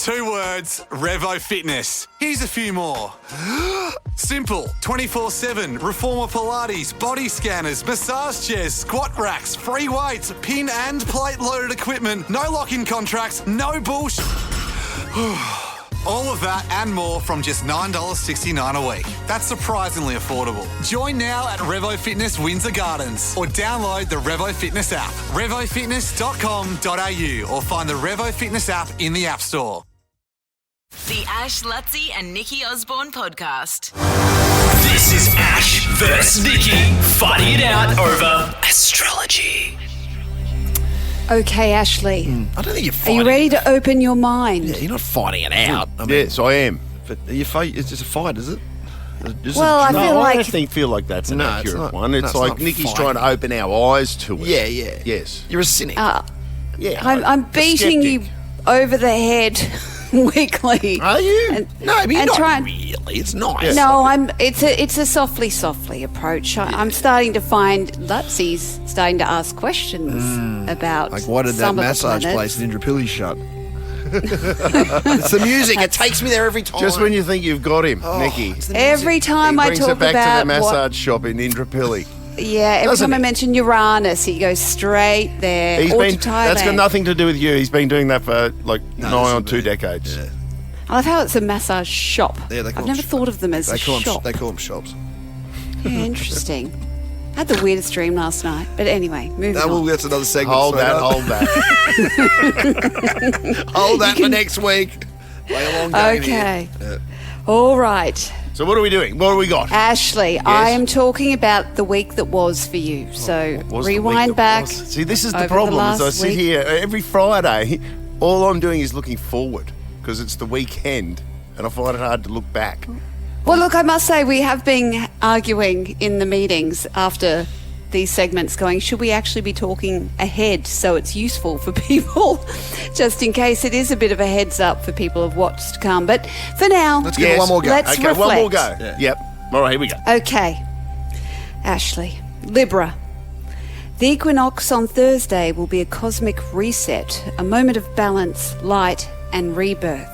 2 words, Revo Fitness. Here's a few more. Simple, 24/7, Reformer Pilates, body scanners, massage chairs, squat racks, free weights, pin and plate loaded equipment, no lock-in contracts, no bullshit. All of that and more from just $9.69 a week. That's surprisingly affordable. Join now at Revo Fitness Windsor Gardens or download the Revo Fitness app. RevoFitness.com.au or find the Revo Fitness app in the App Store. The Ash, Lutzi and Nikki Osborne podcast. This is Ash vs. Nikki, fighting it out over astrology. Okay, Ashley. I don't think you're Are fighting. you ready to open your mind? Yeah, you're not fighting it out. I mean, Yes, I am. but it's just a fight, is it? Just Well, I feel I like don't feel like that's an No, it's accurate not. one. No, It's it's like not Nikki's fine. trying to open our eyes to it. Yeah. Yes. You're a cynic. Yeah. I'm beating you over the head weekly. Are you? And- no, I mean, and not trying- really. It's nice. No, it's a softly approach. I'm starting to find Lutzi's starting to ask questions about Like, why did that some of the massage planets. place in Indooroopilly shut? It's the music. It takes me there every time. Just when you think you've got him, Oh, Nikki. it's the Every music. time he I brings talk it back about to the what, massage shop in Indooroopilly. every Doesn't time I he? mention Uranus, he goes straight there. He's or been. to Thailand. That's got nothing to do with you. He's been doing that for like No, nigh that's on a 2 bit- decades. Yeah. I love how it's a massage shop. Yeah, they call I've them never sh- thought of them as They a call shop. them shops. Yeah, interesting. I had the weirdest dream last night. But anyway, moving No, well, on. that's another segment. Hold that. sweetheart. Hold that for next week. Play a long game Okay. here. All right. So what are we doing? What have we got? Ashley, I am talking about the week that was for you. So What was the week rewind that back. was? See, this is over the the problem. As I last sit week. here every Friday, all I'm doing is looking forward because it's the weekend, and I find it hard to look back. Well, look, I must say we have been arguing in the meetings after these segments going, should we actually be talking ahead so it's useful for people, just in case it is a bit of a heads up for people of what's to come. But for now, Let's give it one more go. let's Okay, reflect. one more go. Yeah. Yep. All right, here we go. Okay. Ashley, Libra. The equinox on Thursday will be a cosmic reset, a moment of balance, light, and rebirth.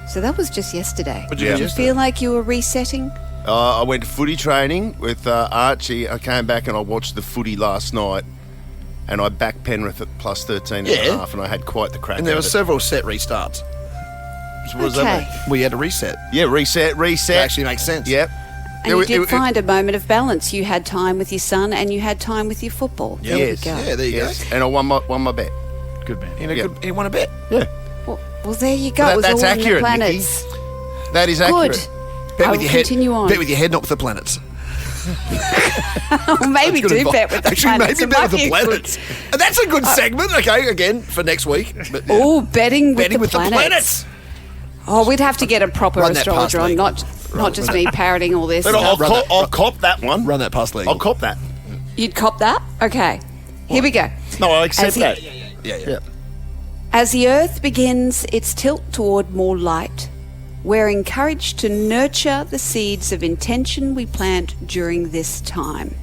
So that was just yesterday. What did you Did do you yesterday? feel like you were resetting? I went to footy training with Archie. I came back and I watched the footy last night, and I backed Penrith at plus 13 and a Yeah. half, and I had quite the crack. And there were at it. several set restarts. So what does that Okay. mean? We had to reset. Yeah, reset. That actually makes sense. Yep. And you did find a moment of balance. You had time with your son and you had time with your football. Yeah. There we Yes. go. Yeah, there you Yes, go. and I won my bet. Good man. Yeah. He won a bet. Yeah, Well, there you go. Well, It was that's all accurate, in the planets. that is Good. accurate. Bet I with will your head. continue on. Bet with your head, not with the planets. Or maybe That's good do advice. bet with the Actually, planets. maybe It bet might with the be a good- planets. And that's a good segment. Okay, again for next week. But yeah. Oh, betting betting with the planets. Oh, we'd have to get a proper Run that past astrologer on, me. not just me parroting all this But I'll, stuff. I'll cop that one. Run that past legal. I'll cop that. You'd cop that? Okay. Here we go. No, I accept As he- that. Yeah. As the Earth begins its tilt toward more light, we're encouraged to nurture the seeds of intention we plant during this time.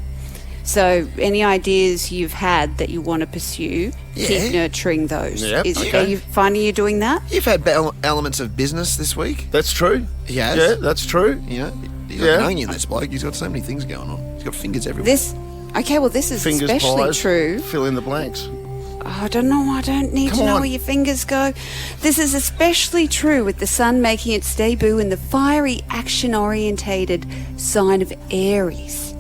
So, any ideas you've had that you want to pursue, Yeah. keep nurturing those. Yep, Are okay. you finding you're doing that? You've had elements of business this week. That's true. He has. Yeah, that's true. You know, he's Yeah. not knowing you, this bloke. He's got so many things going on. He's got fingers everywhere. This is Fingers, especially pies, true. Fill in the blanks. Oh, I don't know. I don't need Come to know on. where your fingers go. This is especially true with the sun making its debut in the fiery, action-orientated sign of Aries.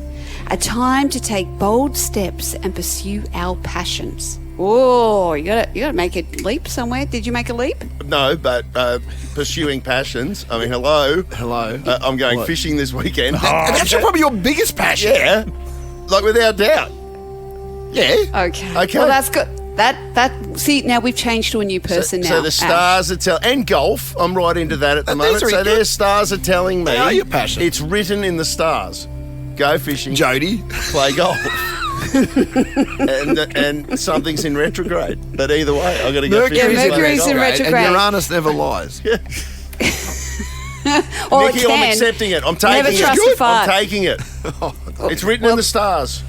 A time to take bold steps and pursue our passions. Oh, you gotta make a leap somewhere. Did you make a leap? No, but pursuing passions. I mean, hello. Hello. I'm going What? fishing this weekend. And that's probably your biggest passion. Yeah, like without doubt. Yeah. Okay. Okay. Well, that's good. See, now we've changed to a new person now. So the Ash. stars are and golf. I'm right into that at the And moment. these are So good. their stars are telling me They are your passion. it's written in the stars. Go fishing, Jody. play golf, and something's in retrograde. But either way, I got to go Mercury's fishing. Yeah, Mercury's play in golf. retrograde. And Uranus never lies. Or it Nikki, I'm can. accepting it. I'm taking Never it. trust a fart. I'm taking it. It's written in the stars.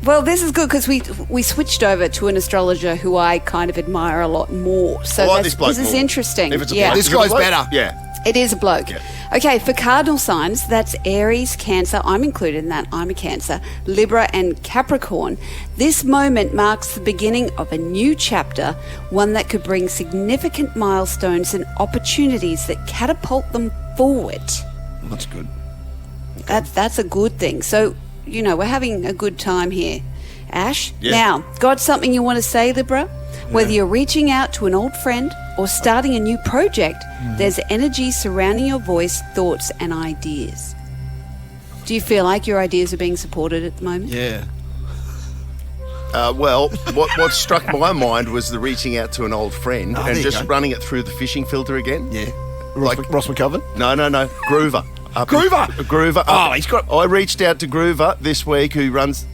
Well, this is good because we switched over to an astrologer who I kind of admire a lot more. So I like this bloke is more. interesting. If it's a yeah. bloke. This If it's a guy's bloke, better. Yeah. It is a bloke. Yeah. Okay, for cardinal signs, that's Aries, Cancer, I'm included in that, I'm a Cancer, Libra and Capricorn. This moment marks the beginning of a new chapter, one that could bring significant milestones and opportunities that catapult them forward. That's good. That's a good thing. So, we're having a good time here. Ash, Yeah. now, got something you want to say, Libra? Whether you're reaching out to an old friend or starting a new project, there's energy surrounding your voice, thoughts, and ideas. Do you feel like your ideas are being supported at the moment? Yeah. Well, what struck my mind was the reaching out to an old friend there and you just go. running it through the fishing filter again. Yeah. Ross McCoven? No, Groover. Groover. Oh, he's got- I reached out to Groover this week, who runs.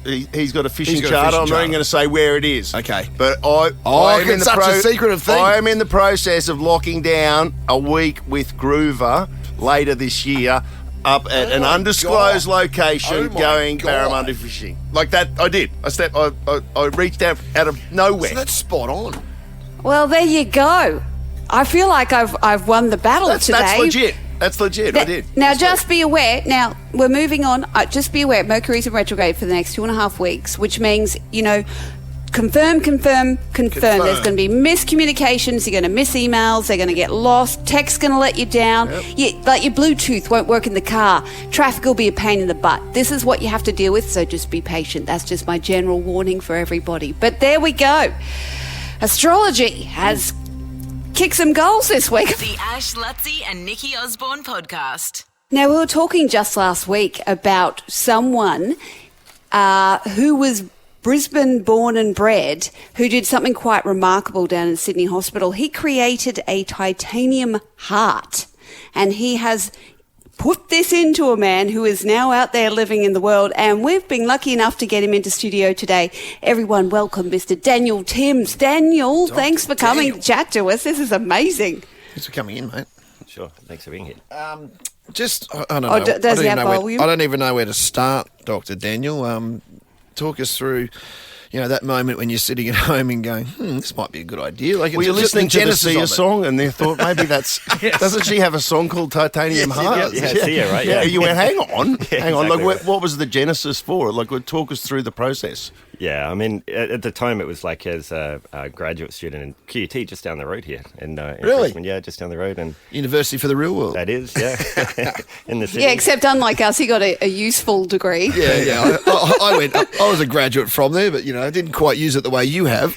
He's got a fishing He's got a charter. fishing I'm not charter. even going to say where it is. Okay. But I am in it's the such a secretive thing. I am in the process of locking down a week with Groover later this year up at an my undisclosed God. location Oh my going God. barramundi fishing. Like that, I did. I reached out of nowhere. So that's spot on. Well, there you go. I feel like I've won the battle That's today. legit. That's legit. I did. Now, That's just be aware. Now, we're moving on. Just be aware. Mercury's in retrograde for the next 2.5 weeks, which means, confirm. There's going to be miscommunications. You're going to miss emails. They're going to get lost. Text's going to let you down. Like your Bluetooth won't work in the car. Traffic will be a pain in the butt. This is what you have to deal with, so just be patient. That's just my general warning for everybody. But there we go. Astrology has kicked some goals this week. The Ash Lutzi and Nikki Osborne podcast. Now, we were talking just last week about someone who was Brisbane born and bred, who did something quite remarkable down in Sydney Hospital. He created a titanium heart, and he has put this into a man who is now out there living in the world, and we've been lucky enough to get him into studio today. Everyone welcome Mr. Daniel Timms. Daniel, thanks for coming to chat to us. This is amazing. Thanks for coming in, mate. Sure. Thanks for being here. I don't know. Does he have volume? I don't even know where to start, Dr. Daniel. Talk us through, that moment when you're sitting at home and going, this might be a good idea. Like, Were you it's just listening the to the genesis Sia of it. song and they thought maybe that's... Doesn't she have a song called Titanium Yes, she Heart? does. Yeah, Sia, right? Yeah. You went, hang on. Hang on. exactly Like, right. what was the genesis for? Like, talk us through the process. Yeah, I mean, at the time it was like as a graduate student in QUT just down the road here. In Really? Brisbane. Yeah, just down the road. And University for the real world. that is, yeah, in the city. Yeah, except unlike us, he got a useful degree. Yeah. I was a graduate from there, but, I didn't quite use it the way you have.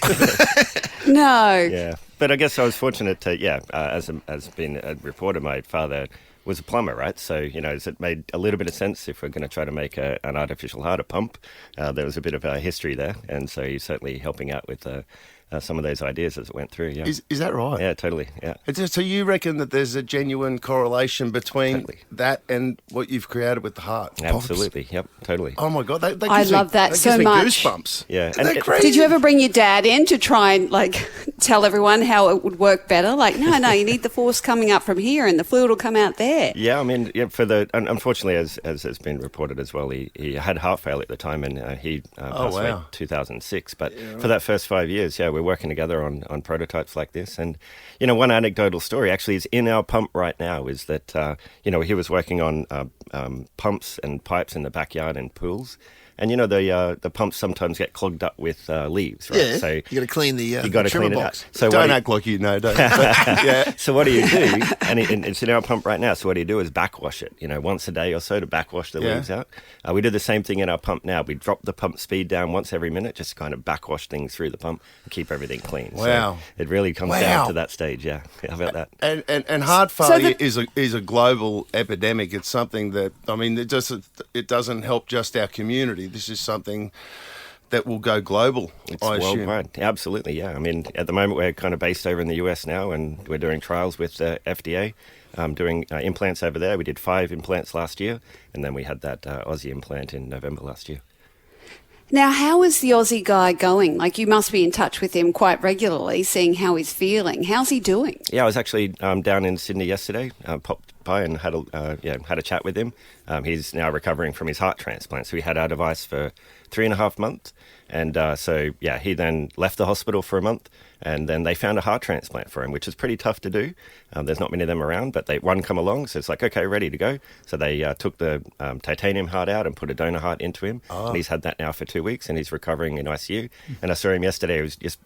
No. Yeah, but I guess I was fortunate to, as been reported, my father was a plumber, right? So, it made a little bit of sense if we're going to try to make an artificial heart, a pump. There was a bit of a history there, and so he's certainly helping out with some of those ideas as it went through, yeah. Is that right? Yeah, totally, yeah. So you reckon that there's a genuine correlation between Totally. that and what you've created with the heart? Absolutely, yep, totally. Oh, my God. That I gives love me, that gives so me much. goosebumps. Yeah, Isn't that crazy? Did you ever bring your dad in to try and tell everyone how it would work better? Like, no, you need the force coming up from here and the fluid will come out there. Yeah, I mean, unfortunately, as has been reported as well, he had heart failure at the time, and he passed away in 2006. But for that first 5 years, we're working together on prototypes like this. And, one anecdotal story actually is in our pump right now is that, he was working on pumps and pipes in the backyard and pools. And, the pumps sometimes get clogged up with leaves, right? Yeah, So you got to clean the you got to trimmer clean it box. out. So Don't act like you know, don't you? But, yeah. So what do you do? And it's in our pump right now. So what do you do is backwash it, once a day or so to backwash the leaves out. We do the same thing in our pump now. We drop the pump speed down once every minute, just to kind of backwash things through the pump and keep everything clean. Wow. So it really comes down to that stage, yeah. How about that? And heart failure is a global epidemic. It's something that, I mean, it doesn't help just our community. This is something that will go global, It's I assume. worldwide. Absolutely, yeah. I mean, at the moment, we're kind of based over in the US now, and we're doing trials with the FDA, doing implants over there. We did 5 implants last year, and then we had that Aussie implant in November last year. Now, how is the Aussie guy going? Like, you must be in touch with him quite regularly, seeing how he's feeling. How's he doing? Yeah, I was actually down in Sydney yesterday, popped by and had a chat with him. He's now recovering from his heart transplant. So we had our device for 3.5 months. And he then left the hospital for a month, and then they found a heart transplant for him, which is pretty tough to do. There's not many of them around, but one come along, so it's like, okay, ready to go. So they took the titanium heart out and put a donor heart into him, and he's had that now for 2 weeks, and he's recovering in ICU. And I saw him yesterday. He was just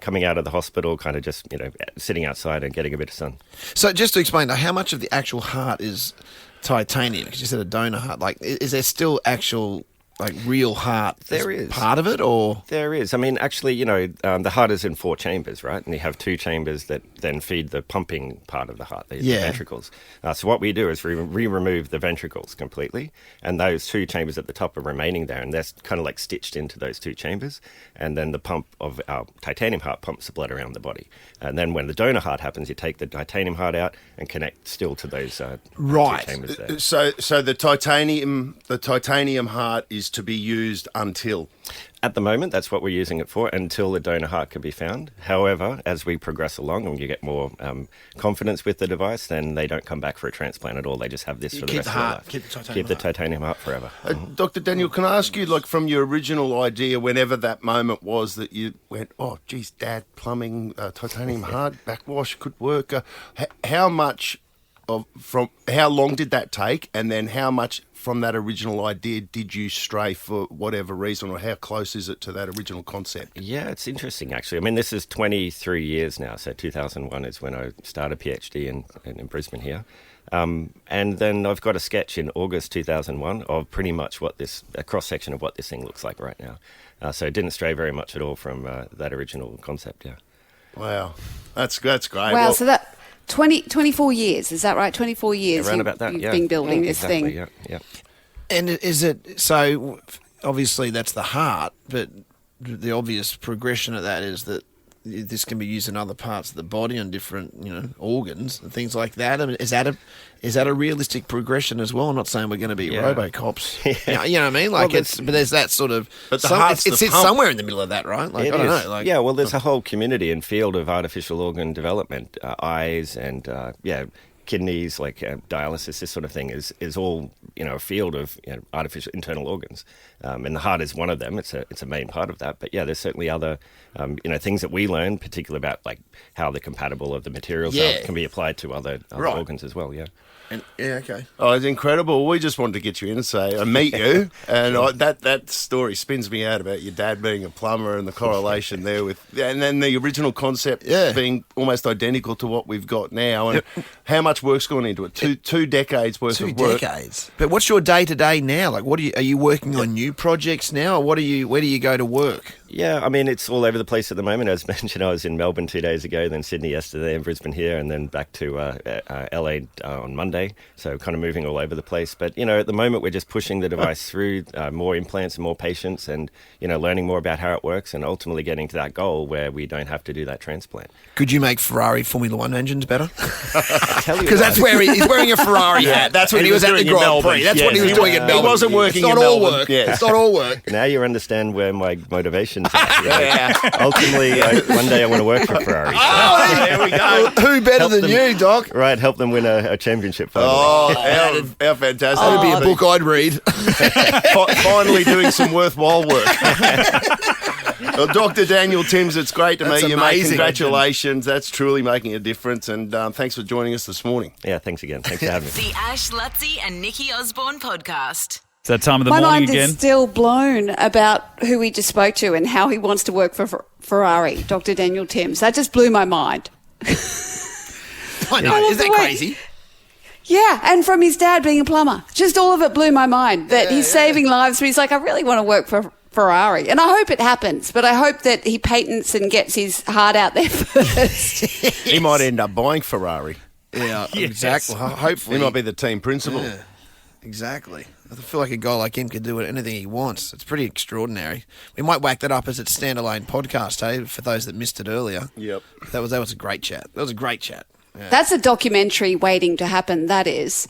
coming out of the hospital, kind of just, sitting outside and getting a bit of sun. So just to explain, how much of the actual heart is titanium? Because you said a donor heart. Like, is there still actual... like real heart there is part of it, or? There is. I mean, actually, the heart is in 4 chambers, right? And you have 2 chambers that then feed the pumping part of the heart, the ventricles. So what we do is we remove the ventricles completely, and those 2 chambers at the top are remaining there, and they're kind of like stitched into those 2 chambers. And then the pump of our titanium heart pumps the blood around the body. And then when the donor heart happens, you take the titanium heart out and connect still to those 2 chambers there. So the titanium heart is to be used until? At the moment, that's what we're using it for, until the donor heart can be found. However, as we progress along and you get more confidence with the device, then they don't come back for a transplant at all. They just have this for the rest of their life. Keep the titanium heart forever. Dr. Daniel, can I ask you, like, from your original idea, whenever that moment was that you went, oh, geez, Dad, plumbing, titanium heart, backwash could work. How long did that take, and then how much from that original idea did you stray for whatever reason, or how close is it to that original concept? Yeah, it's interesting, actually. I mean, this is 23 years now, so 2001 is when I started PhD in Brisbane here. And then I've got a sketch in August 2001 of pretty much a cross-section of what this thing looks like right now. So it didn't stray very much at all from that original concept, yeah. Wow, that's great. Wow, well, so that... 24 years, is that right? 24 years around about that, you've been building this thing. Yeah. And is it, so obviously that's the heart, but the obvious progression of that is that this can be used in other parts of the body and different, organs and things like that. I mean, is that a realistic progression as well? I'm not saying we're going to be RoboCops. Yeah. You know what I mean? Like, but there's that sort of. But it sits somewhere in the middle of that, right? Like, I don't know. Like, yeah. Well, there's a whole community and field of artificial organ development, eyes and kidneys, like dialysis. This sort of thing is all a field of artificial internal organs, and the heart is one of them. It's a main part of that. But yeah, there's certainly other things that we learn, particularly about like how the compatible of the materials are, can be applied to other organs as well. Yeah. Okay. Oh, it's incredible. We just wanted to get you in and meet you. And that story spins me out about your dad being a plumber and the correlation there and then the original concept being almost identical to what we've got now. And how much work's gone into it? Two decades worth of work. 2 decades. But what's your day to day now? Like, are you working on new projects now, or where do you go to work? Yeah, I mean, it's all over the place at the moment. As mentioned, I was in Melbourne 2 days ago, then Sydney yesterday, and Brisbane here, and then back to LA on Monday. So kind of moving all over the place. But, at the moment, we're just pushing the device through more implants and more patients and, learning more about how it works and ultimately getting to that goal where we don't have to do that transplant. Could you make Ferrari Formula One engines better? Because that's where he's wearing a Ferrari hat. That's what he was at the Grand Prix. That's what he was doing at Melbourne. He wasn't working in Melbourne. Work. Yeah. It's not all work. Now you understand where my motivations are. Ultimately, one day I want to work for Ferrari. Oh, there we go. Who better than you, Doc? Right, help them win a championship finally. Oh, how fantastic. That would be a book I'd read. Finally doing some worthwhile work. Well, Dr. Daniel Timms, it's great to meet you, mate. Congratulations. That's truly making a difference. And thanks for joining us this morning. Yeah, thanks again. Thanks for having me. The Ash Lutzi and Nikki Osborne podcast. It's that time of the morning again. My mind is still blown about who he just spoke to and how he wants to work for Ferrari, Dr. Daniel Timms. That just blew my mind. I know. Is that crazy? Yeah, and from his dad being a plumber. Just all of it blew my mind that he's saving lives, but he's like, I really want to work for Ferrari. And I hope it happens, but I hope that he patents and gets his heart out there first. He might end up buying Ferrari. Yeah, exactly. Hopefully. He might be the team principal. Yeah, exactly. I feel like a guy like him could do anything he wants. It's pretty extraordinary. We might whack that up as its standalone podcast, hey, for those that missed it earlier. Yep. That was a great chat. That was a great chat. Yeah. That's a documentary waiting to happen, that is.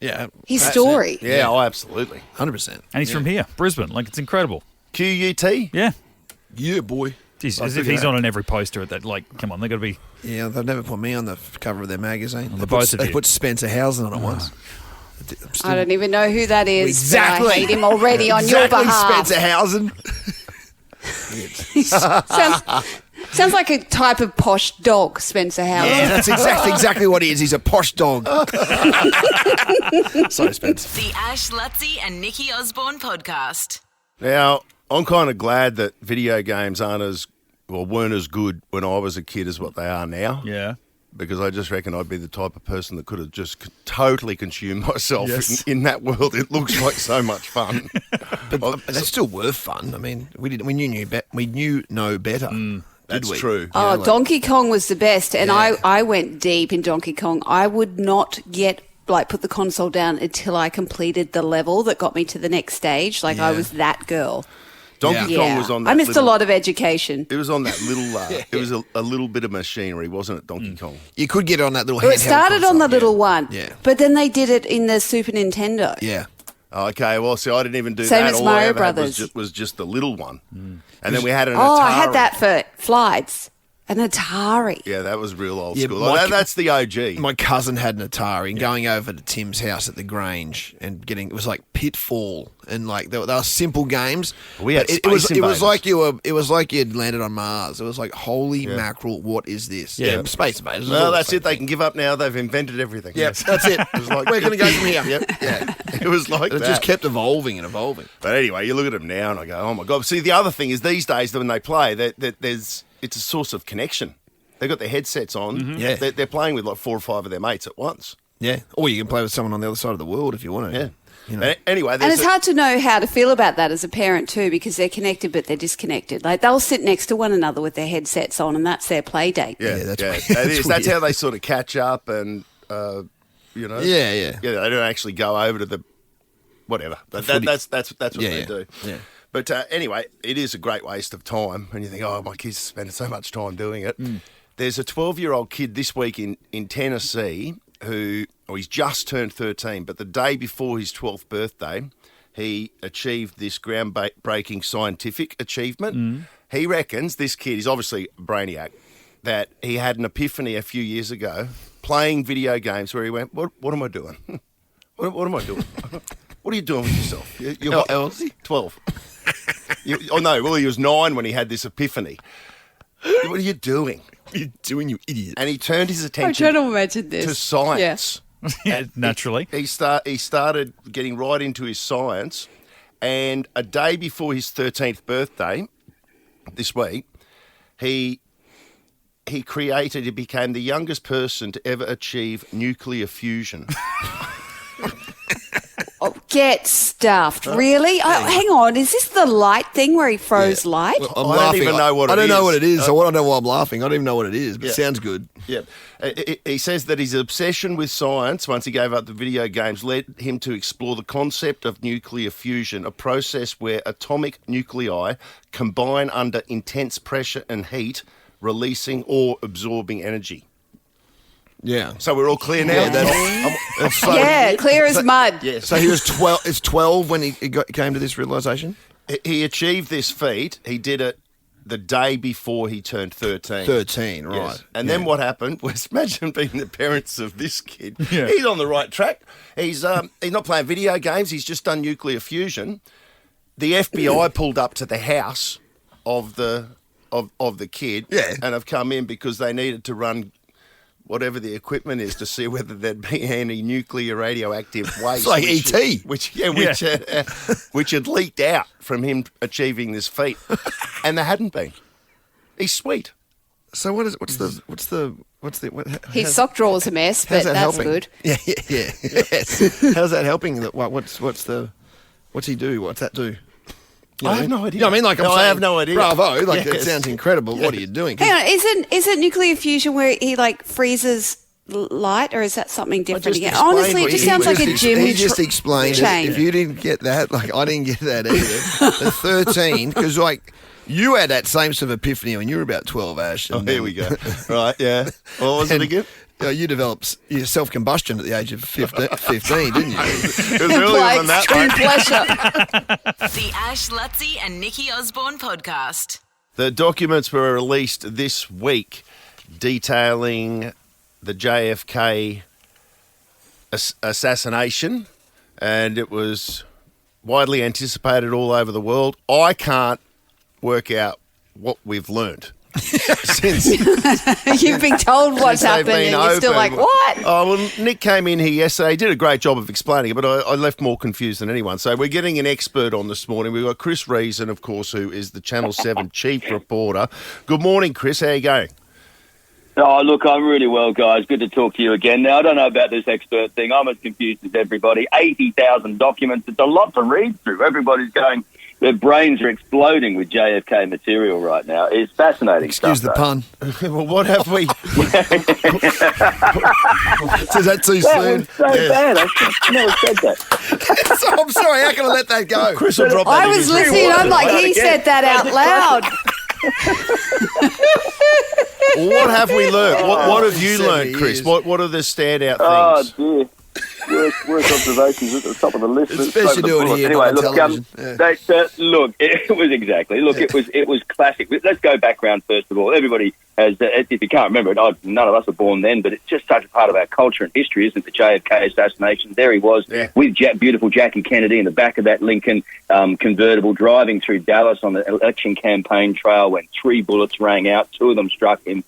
Yeah. His that's story. it. Yeah, oh, absolutely. 100%. And he's from here, Brisbane. Like, it's incredible. QUT? Yeah. Yeah, boy. Jeez, as if he's on on every poster at that. Like, come on, they got to be. Yeah, they've never put me on the cover of their magazine. The both of they you. put Spencer Housen on it once. I don't even know who that is. Exactly. But I hate him already on your behalf. Spencer Housen. Sounds like a type of posh dog, Spencer Howard. Yeah, that's exactly what he is. He's a posh dog. Sorry, Spence. The Ash, Lutzi and Nikki Osborne podcast. Now, I'm kind of glad that video games weren't as good when I was a kid as what they are now. Yeah. Because I just reckon I'd be the type of person that could have just totally consumed myself Yes. in that world. It looks like so much fun. But they still were fun. I mean, we knew no better. That's did we? true. Oh, like- Donkey Kong was the best, and Yeah. I went deep in Donkey Kong. I would not put the console down until I completed the level that got me to the next stage. Like I Yeah. was that girl. Donkey Kong was on that I missed little, a lot of education. It was on that little, it was a little bit of machinery, wasn't it, Donkey Kong? You could get it on that little Well, it handheld started console. on the little one, Yeah. but then they did it in the Super Nintendo. Yeah. Okay, well, see, I didn't even do Same that. as All I Mario ever had Brothers. was just the little one. And then we had an Oh, Atari. I had that for flights. An Atari. Yeah, that was real old Yeah, school. my- That's the OG. My cousin had an Atari and going over to Tim's house at the Grange and it was like Pitfall and like they were simple games. We had But it was Space Invaders. like it was like you'd landed on Mars. It was like holy mackerel, what is this? Yeah, Space Invaders. was all Well, the that's same it. They can give up now. They've invented everything. Yep, that's it. We're going to go from here. Yep. Yeah. It was like It that. just kept evolving and evolving. But anyway, you look at them now and I go, oh my God. See, the other thing is these days when they play, it's a source of connection. They've got their headsets on. Yeah. They're playing with like 4 or 5 of their mates at once. Yeah. Or you can play with someone on the other side of the world if you want to. Yeah. You know. Anyway, And there's it's hard to know how to feel about that as a parent too, because they're connected but they're disconnected. Like they'll sit next to one another with their headsets on, and that's their play date. Yeah, that's yeah, weird. that is. That's That's weird. how they sort of catch up and, you know. Yeah, yeah. Yeah, they don't actually go over to the whatever. But footy. that's what Yeah, they yeah. do. Yeah. But anyway, it is a great waste of time. And you think, oh, my kids are spending so much time doing it. There's a 12-year-old kid this week in Tennessee he's just turned 13, but the day before his 12th birthday, he achieved this groundbreaking scientific achievement. He reckons, this kid, he's obviously a brainiac, that he had an epiphany a few years ago playing video games where he went, what am I doing? What am I doing? What are you doing with yourself? You're How old is he? 12. Well, he was 9 when he had this epiphany. What are you doing? What are you doing, you idiot? And he turned his I'm attention trying to imagine this. to science. Yeah, naturally. He started getting right into his science, and a day before his 13th birthday, this week, he became the youngest person to ever achieve nuclear fusion. Oh, get stuffed. Really? Hang on. Is this the light thing where he froze light? Well, I'm I don't laughing. even know what I it don't know is. what it is. So I don't know why I'm laughing. I don't even know what it is, but Yeah. it sounds good. Yeah. He says that his obsession with science, once he gave up the video games, led him to explore the concept of nuclear fusion, a process where atomic nuclei combine under intense pressure and heat, releasing or absorbing energy. Yeah. So we're all clear now? Yeah, that's so, Yeah, clear as mud. Yes. So he was 12. It's 12 when he came to this realization. He achieved this feat. He did it the day before he turned 13. 13, right? Yes. And then what happened was, imagine being the parents of this kid. Yeah. He's on the right track. He's not playing video games. He's just done nuclear fusion. The FBI pulled up to the house of the kid, Yeah. and have come in because they needed to run whatever the equipment is to see whether there'd be any nuclear radioactive waste. It's like E.T.. which had leaked out from him achieving this feat, and there hadn't been. He's sweet. So what's the His sock drawer's a mess, but how's that that's helping? good. Yeah. Yes. How's that helping? What's he do? What's that do? You know I what have no idea. You know what I mean, like No, I saying, have no idea. Bravo! Like it Yes. sounds incredible. What are you doing? Hang on, isn't nuclear fusion where he like freezes light, or is that something different just again? explained Honestly, it what just he sounds like just a gym He just explained it. chain. If you didn't get that, like I didn't get that either. The 13, because like You had that same sort of epiphany when you were about 12, Ash. Oh, here we go. Right, yeah. What was it again? You developed your self-combustion at the age of 15, didn't you? It was earlier than that, True mate. pleasure. The Ash Lutzi and Nikki Osborne podcast. The documents were released this week detailing the JFK assassination, and it was widely anticipated all over the world. I can't work out what we've learned since You've been told what's they've happened been and you're still like, open. what? Oh, well, Nick came in here yesterday. He did a great job of explaining it, but I left more confused than anyone. So we're getting an expert on this morning. We've got Chris Reason, of course, who is the Channel 7 chief reporter. Good morning, Chris. How are you going? Oh, look, I'm really well, guys. Good to talk to you again. Now, I don't know about this expert thing. I'm as confused as everybody. 80,000 documents. It's a lot to read through. Everybody's going... Their brains are exploding with JFK material right now. It's fascinating. Excuse the pun. Well, what have we... Is that too soon? So bad. I never said that. I'm sorry, how can I let that go? Chris will drop that I in was his listening, I'm like, he said that out loud. What have we learned? What have you 70 learned, Chris? years. What are the standout Oh, things? dear. Worst observations at the top of the list. It's best you do it here, Anyway, not on look, television. look, it was exactly. Look, it was classic. Let's go background first of all. Everybody has, if you can't remember it, none of us were born then, but it's just such a part of our culture and history, isn't it? The JFK assassination. There he was with beautiful Jackie Kennedy in the back of that Lincoln convertible, driving through Dallas on the election campaign trail when 3 bullets rang out. 2 of them struck him.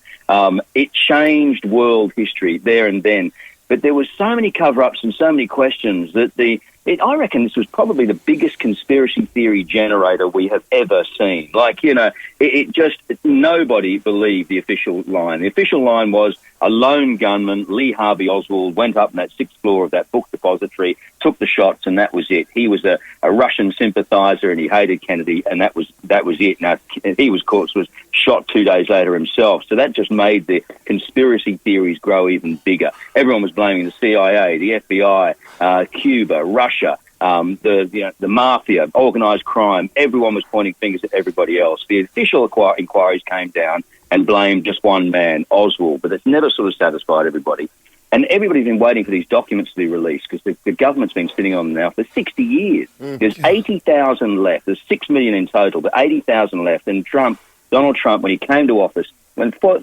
It changed world history there and then. But there were so many cover-ups and so many questions that I reckon this was probably the biggest conspiracy theory generator we have ever seen. Like, nobody believed the official line. The official line was a lone gunman, Lee Harvey Oswald, went up on that 6th floor of that book depository, took the shots, and that was it. He was a Russian sympathizer and he hated Kennedy, and that was it. Now, he was, of course, shot 2 days later himself. So that just made the conspiracy theories grow even bigger. Everyone was blaming the CIA, the FBI, Cuba, Russia, the mafia, organised crime. Everyone was pointing fingers at everybody else. The official inquiries came down and blamed just one man, Oswald, but it's never sort of satisfied everybody. And everybody's been waiting for these documents to be released because the government's been sitting on them now for 60 years. There's 80,000 left. There's 6 million in total, but 80,000 left. And Donald Trump, when he came to office,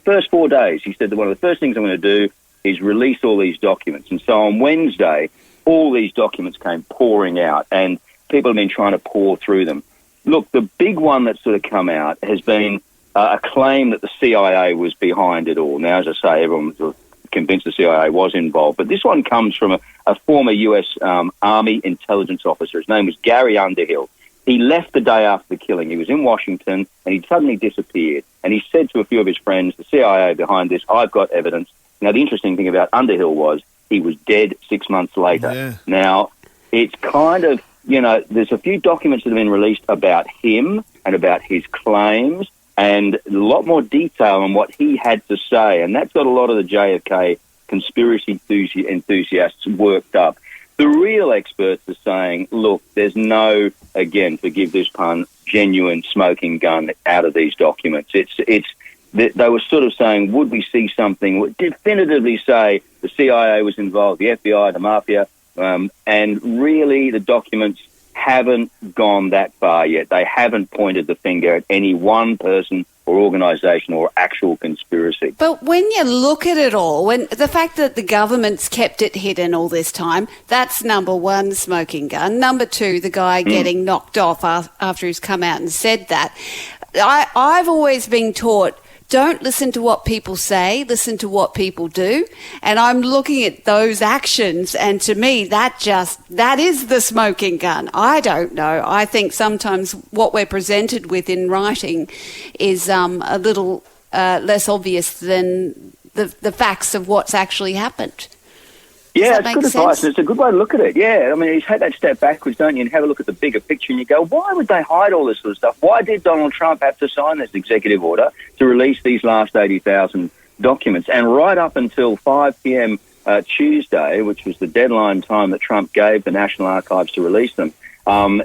first 4 days, he said that one of the first things I'm going to do is release all these documents. And so on Wednesday, all these documents came pouring out, and people have been trying to pour through them. Look, the big one that's sort of come out has been a claim that the CIA was behind it all. Now, as I say, everyone was convinced the CIA was involved. But this one comes from a former U.S. Army intelligence officer. His name was Gary Underhill. He left the day after the killing. He was in Washington, and he suddenly disappeared. And he said to a few of his friends, the CIA behind this, I've got evidence. Now, the interesting thing about Underhill was he was dead 6 months later. Yeah. Now, it's kind of, there's a few documents that have been released about him and about his claims, and a lot more detail on what he had to say. And that's got a lot of the JFK conspiracy enthusiasts worked up. The real experts are saying, look, there's no, again, forgive this pun, genuine smoking gun out of these documents. They were sort of saying, would we see something, would definitively say the CIA was involved, the FBI, the mafia, and really the documents haven't gone that far yet. They haven't pointed the finger at any one person or organisation or actual conspiracy. But when you look at it all, when the fact that the government's kept it hidden all this time, that's number one, smoking gun. Number two, the guy getting knocked off after he's come out and said that. I've always been taught, don't listen to what people say, listen to what people do. And I'm looking at those actions, and to me, that is the smoking gun. I don't know. I think sometimes what we're presented with in writing is a little less obvious than the facts of what's actually happened. Yeah, it's good advice. It's a good way to look at it. Yeah, I mean, you take that step backwards, don't you, and have a look at the bigger picture, and you go, why would they hide all this sort of stuff? Why did Donald Trump have to sign this executive order to release these last 80,000 documents? And right up until 5 p.m. Tuesday, which was the deadline time that Trump gave the National Archives to release them,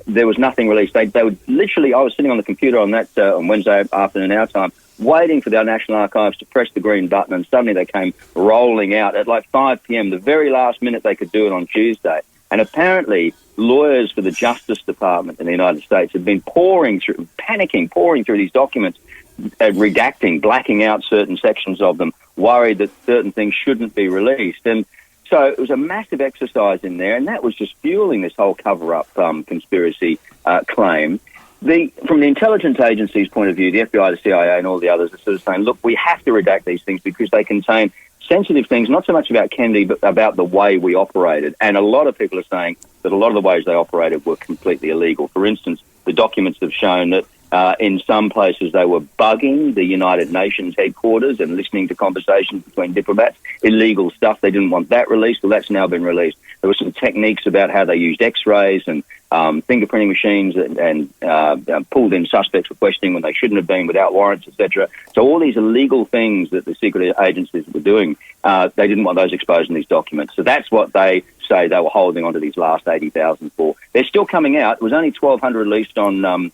there was nothing released. They would literally, I was sitting on the computer on that on Wednesday afternoon our time, waiting for the National Archives to press the green button, and suddenly they came rolling out at like 5 p.m, the very last minute they could do it on Tuesday. And apparently lawyers for the Justice Department in the United States had been pouring through these documents, redacting, blacking out certain sections of them, worried that certain things shouldn't be released. And so it was a massive exercise in there, and that was just fueling this whole cover-up conspiracy claim. From the intelligence agency's point of view, the FBI, the CIA, and all the others are sort of saying, look, we have to redact these things because they contain sensitive things, not so much about Kennedy, but about the way we operated. And a lot of people are saying that a lot of the ways they operated were completely illegal. For instance, the documents have shown that in some places they were bugging the United Nations headquarters and listening to conversations between diplomats, illegal stuff. They didn't want that released. Well, that's now been released. There were some techniques about how they used X-rays and fingerprinting machines and pulled in suspects for questioning when they shouldn't have been without warrants, etc. So all these illegal things that the secret agencies were doing, they didn't want those exposed in these documents. So that's what they say they were holding on to these last 80,000 for. They're still coming out. It was only 1,200 released on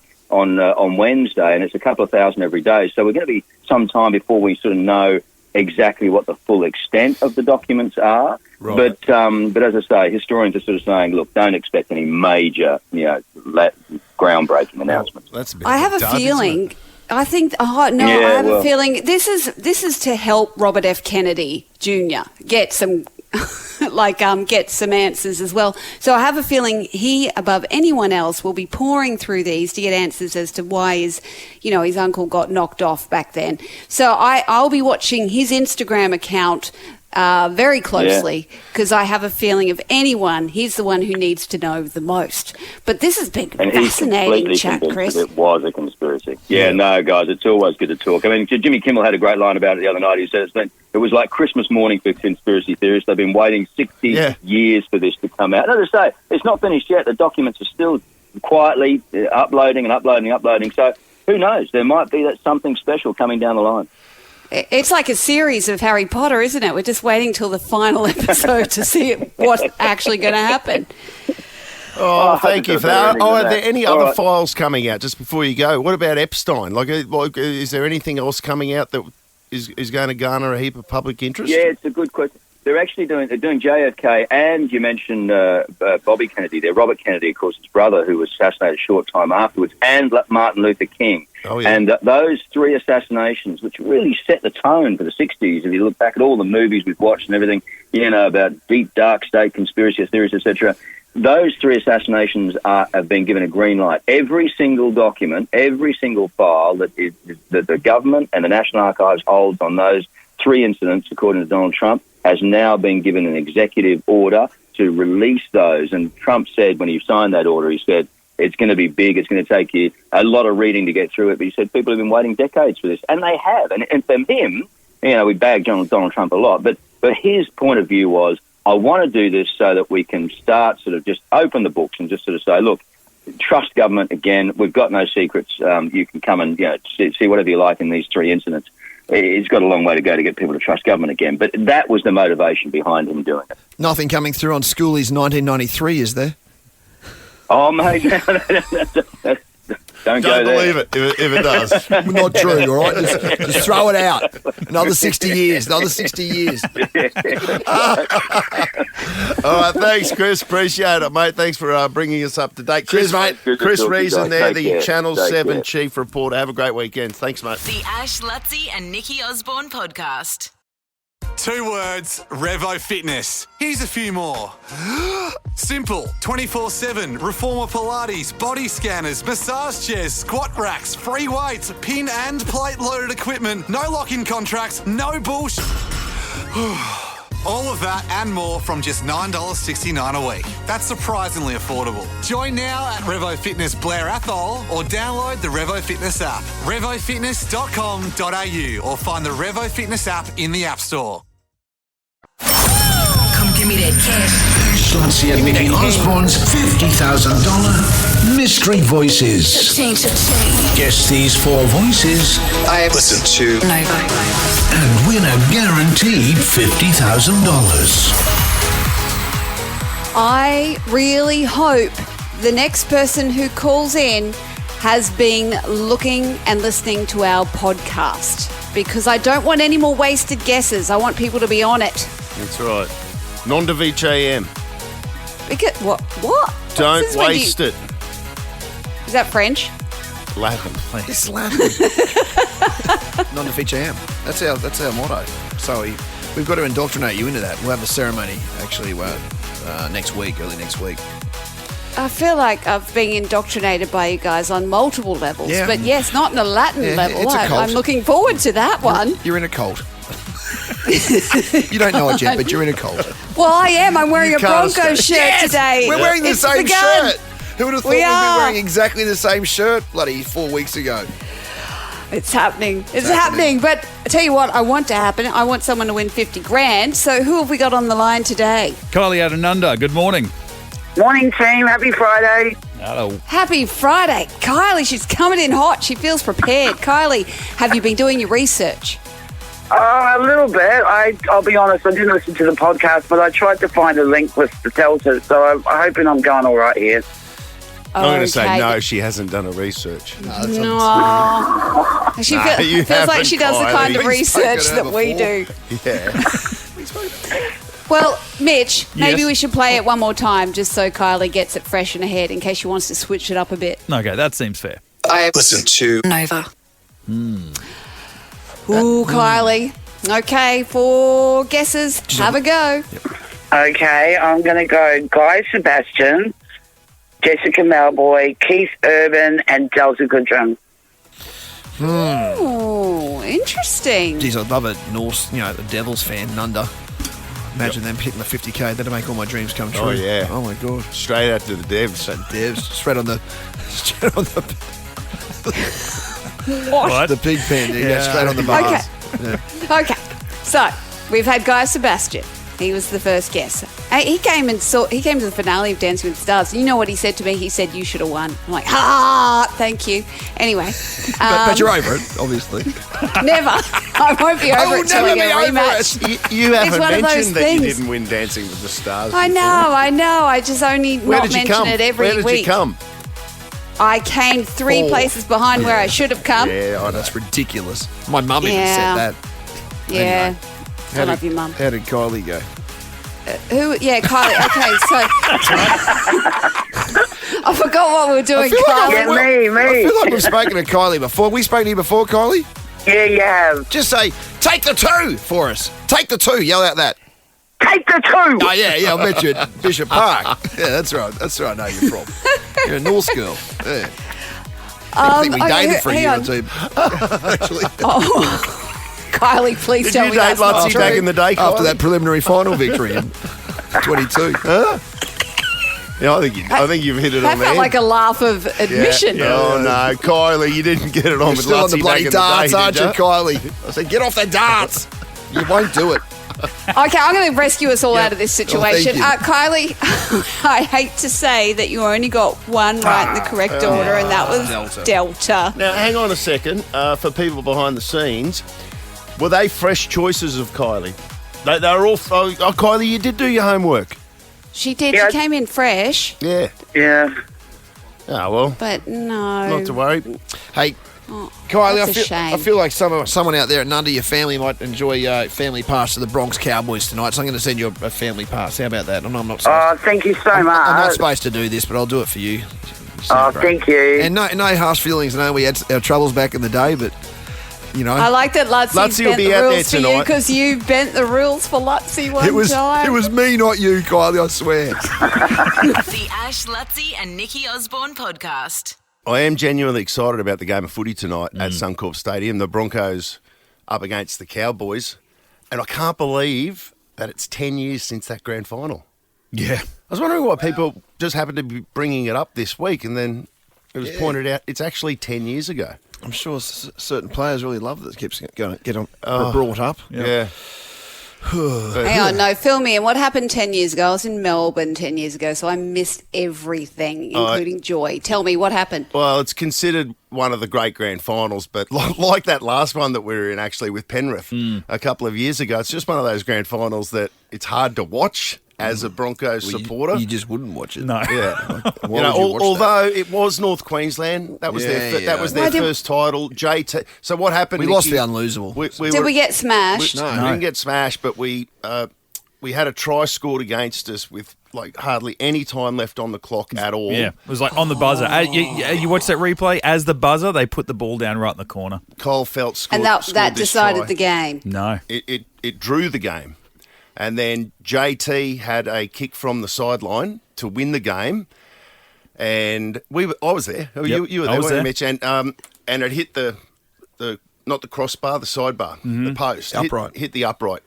Wednesday, and it's a couple of thousand every day. So we're going to be some time before we sort of know exactly what the full extent of the documents are. Right. But as I say, historians are sort of saying, look, don't expect any major, groundbreaking announcements. That's a bit I have a feeling. I think. I have a feeling this is to help Robert F. Kennedy Jr. get some. Get some answers as well. So I have a feeling he, above anyone else, will be pouring through these to get answers as to why his uncle got knocked off back then. So I'll be watching his Instagram account very closely because I have a feeling of anyone, he's the one who needs to know the most. But this has been fascinating chat, Chris. It was a conspiracy. Yeah, no, guys, it's always good to talk. I mean, Jimmy Kimmel had a great line about it the other night. He said it was like Christmas morning for conspiracy theorists. They've been waiting 60 years for this to come out. And as I say, it's not finished yet. The documents are still quietly uploading. So who knows? There might be something special coming down the line. It's like a series of Harry Potter, isn't it? We're just waiting till the final episode to see what's actually going to happen. Oh, thank you for that. Are there any other files coming out just before you go? What about Epstein? Is there anything else coming out that is going to garner a heap of public interest? Yeah, it's a good question. They're doing JFK, and you mentioned Bobby Kennedy there. Robert Kennedy, of course, his brother, who was assassinated a short time afterwards, and Martin Luther King. Oh, yeah. And those three assassinations, which really set the tone for the 60s, if you look back at all the movies we've watched and everything, about deep, dark state conspiracy theories, etc., those three assassinations have been given a green light. Every single document, every single file that the government and the National Archives holds on those three incidents, according to Donald Trump, has now been given an executive order to release those. And Trump said when he signed that order, he said, it's going to be big. It's going to take you a lot of reading to get through it. But he said people have been waiting decades for this, and they have. And for him, we bag Donald Trump a lot, but his point of view was, I want to do this so that we can start sort of just open the books and just sort of say, look, trust government again. We've got no secrets. You can come and see whatever you like in these three incidents. It's got a long way to go to get people to trust government again. But that was the motivation behind him doing it. Nothing coming through on Schoolie's 1993, is there? Oh, mate, no, don't go there. Don't believe it if it does. Not true, all right? Just throw it out. Another 60 years. All right, thanks, Chris. Appreciate it, mate. Thanks for bringing us up to date. Cheers, mate. Chris Reason there, the Channel 7 Chief Reporter. Have a great weekend. Thanks, mate. The Ash Lutzi and Nikki Osborne podcast. 2 words, Revo Fitness. Here's a few more. Simple, 24/7, Reformer Pilates, body scanners, massage chairs, squat racks, free weights, pin and plate loaded equipment, no lock-in contracts, no bullshit. All of that and more from just $9.69 a week. That's surprisingly affordable. Join now at Revo Fitness Blair Athol or download the Revo Fitness app. RevoFitness.com.au or find the Revo Fitness app in the App Store. Come give me that cash. Ash Lutzi and Nikki Osborne's $50,000 Mystery Voices. Change. Guess these 4 voices. I listen to Nova. And win a guaranteed $50,000. I really hope the next person who calls in has been looking and listening to our podcast because I don't want any more wasted guesses. I want people to be on it. That's right. Non de vice am. Because, what? Don't This is when waste it. Is that French? Latin. It's Latin. Non de vice am. That's our motto. So we've got to indoctrinate you into that. We'll have a ceremony actually early next week. I feel like I've been indoctrinated by you guys on multiple levels. Yeah. But yes, not in a Latin level. it's a cult. I'm looking forward to that one. You're in a cult. You don't know it yet, but you're in a cult. Well, I am. I'm wearing a Broncos shirt Yes! today. We're wearing the It's same begun. shirt. Who would have thought We we'd be are. wearing exactly the same shirt bloody 4 weeks ago? It's happening. It's happening. But I tell you what, I want to happen. I want someone to win 50 grand. So who have we got on the line today? Kylie out of Nunda, good morning. Morning, team. Happy Friday. Hello. Happy Friday. Kylie, she's coming in hot. She feels prepared. Kylie, have you been doing your research? A little bit. I'll be honest, I didn't listen to the podcast, but I tried to find a link with the Delta, so I'm hoping I'm going all right here. I'm going to say Okay. no, she hasn't done her research. No. She No, feels, you feels like she does the haven't, kind of Kylie. research that we do. Yeah. Well, Mitch, maybe Yes? we should play it one more time just so Kylie gets it fresh in her head in case she wants to switch it up a bit. Okay, that seems fair. I listen to Nova. Ooh, Kylie. Okay, 4 guesses. Have a go. Okay, I'm going to go Guy Sebastian, Jessica Malboy, Keith Urban, and Delta Goodrum. Ooh, interesting. Geez, I'd love a Norse, a Devils fan, Nunda. Imagine them hitting the 50k. That'd make all my dreams come true. Oh, yeah. Oh my god. Straight out to the devs. Straight on the What? the pig pen. Yeah, Yeah. straight on the bars. Okay, so we've had Guy Sebastian. He was the first guess. He came to the finale of Dancing with the Stars. You know what he said to me? He said, "You should have won." I'm like, thank you. Anyway, But you're over it, obviously. never. I won't be over it till I get a rematch. You haven't one of those mentioned that you things. didn't win Dancing with the Stars. I know. I just only Where not did you mention come? it every Where did week. you come? I came 3 4. places behind where I should have come. Yeah, that's ridiculous. My mum even Yeah. said that. Yeah. How I love did- you, Mum. How did Kylie go? Who? Yeah, Kylie. Okay, so I forgot what we were doing, Kylie. Yeah, me. I feel like we've spoken to Kylie before. We spoke to you before, Kylie? Yeah, you have. Just say, take the 2 for us. Take the 2. Yell out that. Take the 2! Oh, yeah, I met you at Bishop Park. Yeah, that's right. That's where I know you're from. You're a Norse girl. Yeah. I think we okay, dated for a hang year on. or two. Actually. Kylie, please Did tell you me date that's not Lutzy true. back in the day, After Kylie? that preliminary final victory in 22. Yeah, I think you've hit it That on felt there. like a laugh of admission. Yeah. Oh no, Kylie, you didn't get it on You're with still on the Lutzy back bloody in darts, the day, aren't did you, Kylie? I said, get off the darts. You won't do it. Okay, I'm going to rescue us all out of this situation. Oh, thank Kylie, I hate to say that you only got one right in the correct order, and that was Delta. Now, hang on a second. For people behind the scenes, were they fresh choices of Kylie? They were all... Oh, Kylie, you did do your homework. She did. Yeah. She came in fresh, Yeah. Yeah. Oh, well, but no. not to worry. Hey, Kylie, that's a shame. I feel like someone out there at Nunda, your family might enjoy family pass to the Bronx Cowboys tonight, so I'm going to send you a family pass. How about that? I'm not supposed Thank you so I'm not much. supposed to do this, but I'll do it for you. Thank you. And no harsh feelings. I know we had our troubles back in the day, but, I like that Lutzy Lutzy will bent be the out there rules for you tonight. because you bent the rules for Lutzy one time. It was me, not you, Kylie, I swear. The Ash, Lutzy and Nikki Osborne podcast. I am genuinely excited about the game of footy tonight at Suncorp Stadium. The Broncos up against the Cowboys. And I can't believe that it's 10 years since that grand final. Yeah. I was wondering why people just happened to be bringing it up this week, and then it was pointed out it's actually 10 years ago. I'm sure certain players really love that it keeps getting brought up. Yeah. Hang on, no, fill me in. What happened 10 years ago? I was in Melbourne 10 years ago, so I missed everything, including joy. Tell me, what happened? Well, it's considered one of the great grand finals, but like that last one that we were in actually with Penrith a couple of years ago, it's just one of those grand finals that it's hard to watch. as a Broncos supporter. You just wouldn't watch it. No. Yeah. Why would you watch although it was North Queensland, that was their first title. JT. So what happened? We lost the unlosable. Did we get smashed? We didn't get smashed, but we had a try scored against us with like hardly any time left on the clock at all. Yeah, it was like on the buzzer. You watch that replay? As the buzzer, they put the ball down right in the corner. Cole Felt scored. And scored that this decided try. the game. No. It drew the game. And then JT had a kick from the sideline to win the game. And I was there. You were there, weren't you, Mitch? And it hit the not the crossbar, the sidebar, the post. Upright. Hit the upright.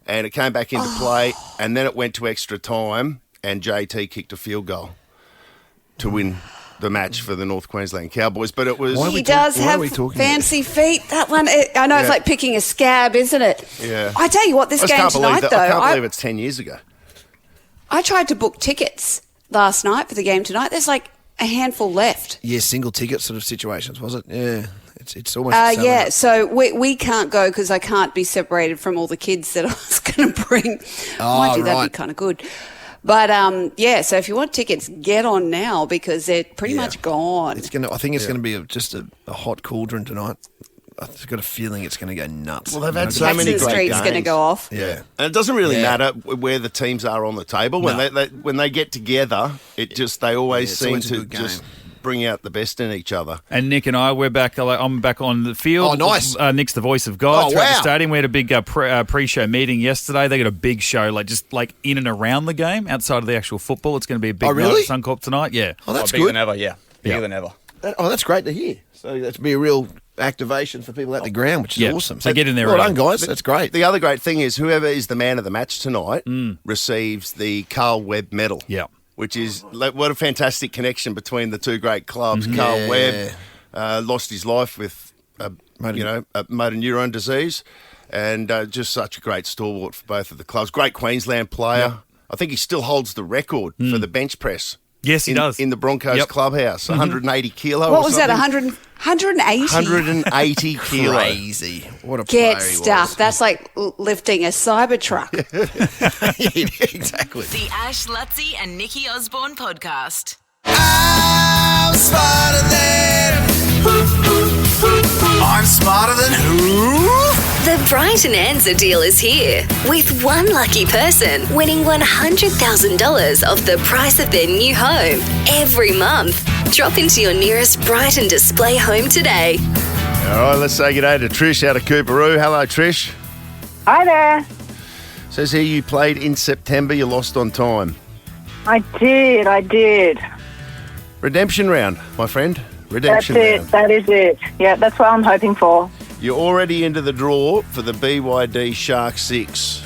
And it came back into play, and then it went to extra time, and JT kicked a field goal to win the match for the North Queensland Cowboys. But it was... He does have fancy feet. That one, I know it's like picking a scab, isn't it? Yeah. I tell you what, this game tonight, though... I can't believe it's 10 years ago. I tried to book tickets last night for the game tonight. There's like a handful left. Yeah, single ticket sort of situations, was it? Yeah. It's almost yeah, so we can't go because I can't be separated from all the kids that I was going to bring. Mind you, that'd be kind of good. But yeah, so if you want tickets, get on now because they're pretty much gone. I think it's going to be just a hot cauldron tonight. I've got a feeling it's going to go nuts. Well, they've had so many great Street's games. going to go off. Yeah, and it doesn't really matter where the teams are on the table when they get together. They always seem to just bring out the best in each other. And Nick and I, we're back. I'm back on the field. Oh, nice. Nick's the voice of God throughout the stadium. We had a big pre-show meeting yesterday. They got a big show, just in and around the game, outside of the actual football. It's going to be a big night at Suncorp tonight. Yeah. Oh, that's bigger good. than ever. Yeah, bigger than ever. That's great to hear. So that's be a real activation for people at the ground, which is awesome. So get in there. Well done, guys. That's great. The other great thing is whoever is the man of the match tonight receives the Carl Webb medal. Yeah. Which is what a fantastic connection between the two great clubs. Carl Webb lost his life with motor neurone disease, and just such a great stalwart for both of the clubs. Great Queensland player. Yep. I think he still holds the record for the bench press. Yes, he does. In the Broncos clubhouse, 180 kilo. What was that, 180? 180 kilo. Crazy. What a player Get he stuff. was. That's like lifting a Cybertruck. Exactly. The Ash, Lutzi and Nikki Osborne podcast. I'm smarter than I'm smarter than who? The Brighton Answer deal is here, with one lucky person winning $100,000 off the price of their new home every month. Drop into your nearest Brighton display home today. All right, let's say g'day to Trish out of Cooperoo. Hello, Trish. Hi there. Says here you played in September, you lost on time. I did. Redemption round, my friend. Redemption round. That is it. Yeah, that's what I'm hoping for. You're already into the draw for the BYD Shark 6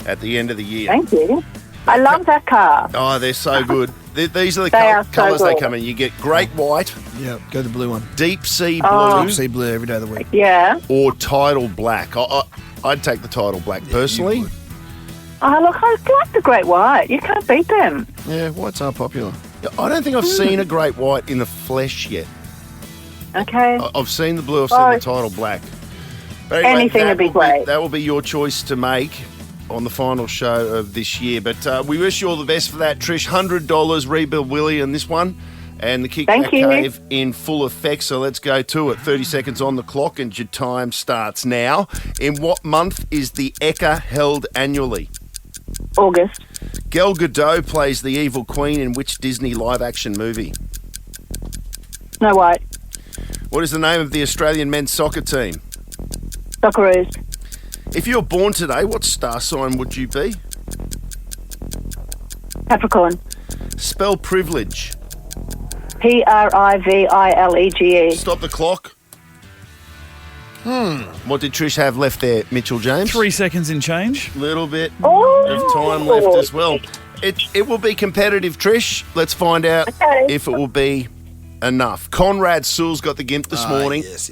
at the end of the year. Thank you. I love that car. Oh, they're so good. These are the They colours so they good. come in. You get great white, Yeah, go the blue one. deep sea blue, Oh. Sea blue every day of the week. Yeah. or tidal black. I'd take the tidal black personally. you would. Oh, look, I like the Great White. You can't beat them. Yeah, whites are popular. I don't think I've seen a great white in the flesh yet. Okay. I've seen the blue, I've seen Oh. the tidal black. But anyway, Anything that would be will great. That will be your choice to make on the final show of this year. But we wish you all the best for that, Trish. $100 Rebuild Willie in this one. And the Kickback Thank you. Cave in full effect. So let's go to it. 30 seconds on the clock and your time starts now. In what month is the Ekka held annually? August. Gal Gadot plays the evil queen in which Disney live-action movie? Snow White. What is the name of the Australian men's soccer team? Socceroos. If you were born today, what star sign would you be? Capricorn. Spell privilege. Privilege. Stop the clock. What did Trish have left there, Mitchell James? 3 seconds in change. Little bit Oh. of time left as well. It will be competitive, Trish. Let's find out Okay. if it will be enough. Conrad Sewell's got the gimp this morning. Yes.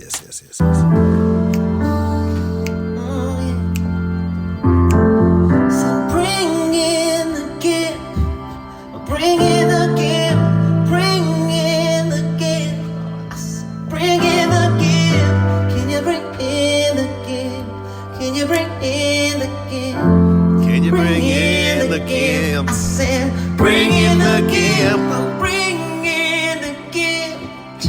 Bring in the gift. Bring in the gift. Bring in the gift. Bring in the gift. Can you bring in the gift? Can you bring in the gift? Can you bring in the gift. Said, bring in the gift. Bring in the gift.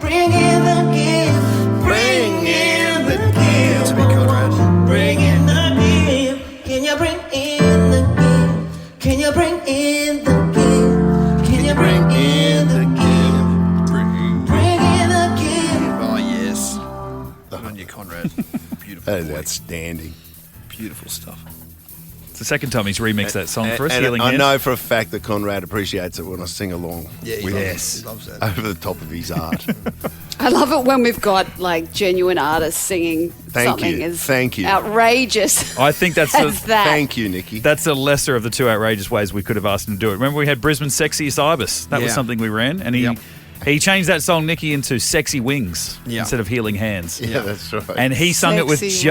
Bring in the gift. Bring in the gift. To be Conrad. Bring in the gift. Can you bring in the gift? Can you bring in the gift? Can you bring in the gift? Bring in the gift. Oh, yes. Good on you, Conrad. Beautiful. That is boy. outstanding. Beautiful stuff. It's the second time he's remixed that song for us. And Healing I Hands. know for a fact that Conrad appreciates it when I sing along. Yeah, he with loves him it. He loves that. over the top of his art. I love it when we've got like genuine artists singing Thank something you. as Thank you. outrageous. I think that's as that. Thank you, Nikki. That's the lesser of the two outrageous ways we could have asked him to do it. Remember we had Brisbane's Sexiest Ibis. That was Yeah. something we ran. And he changed that song, Nicky, into Sexy Wings instead of Healing Hands. Yeah, that's right. And he sung it with Sexy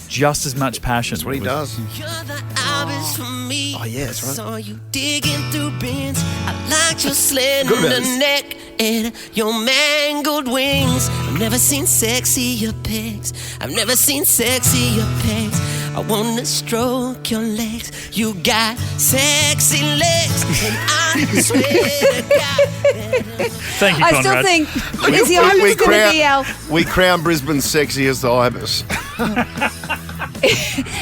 just as much passion. That's what he does. You're the Ibis for me. Oh, yeah, that's right. Saw you digging through bins. I liked your slender Good about this. neck and your mangled wings. I've never seen sexier pics. I've never seen sexier pics. I wanna stroke your legs. You got sexy legs, and I swear to God. Thank you, I Conrad. still think, is the Ibis going to be our... We crown Brisbane's sexiest Ibis.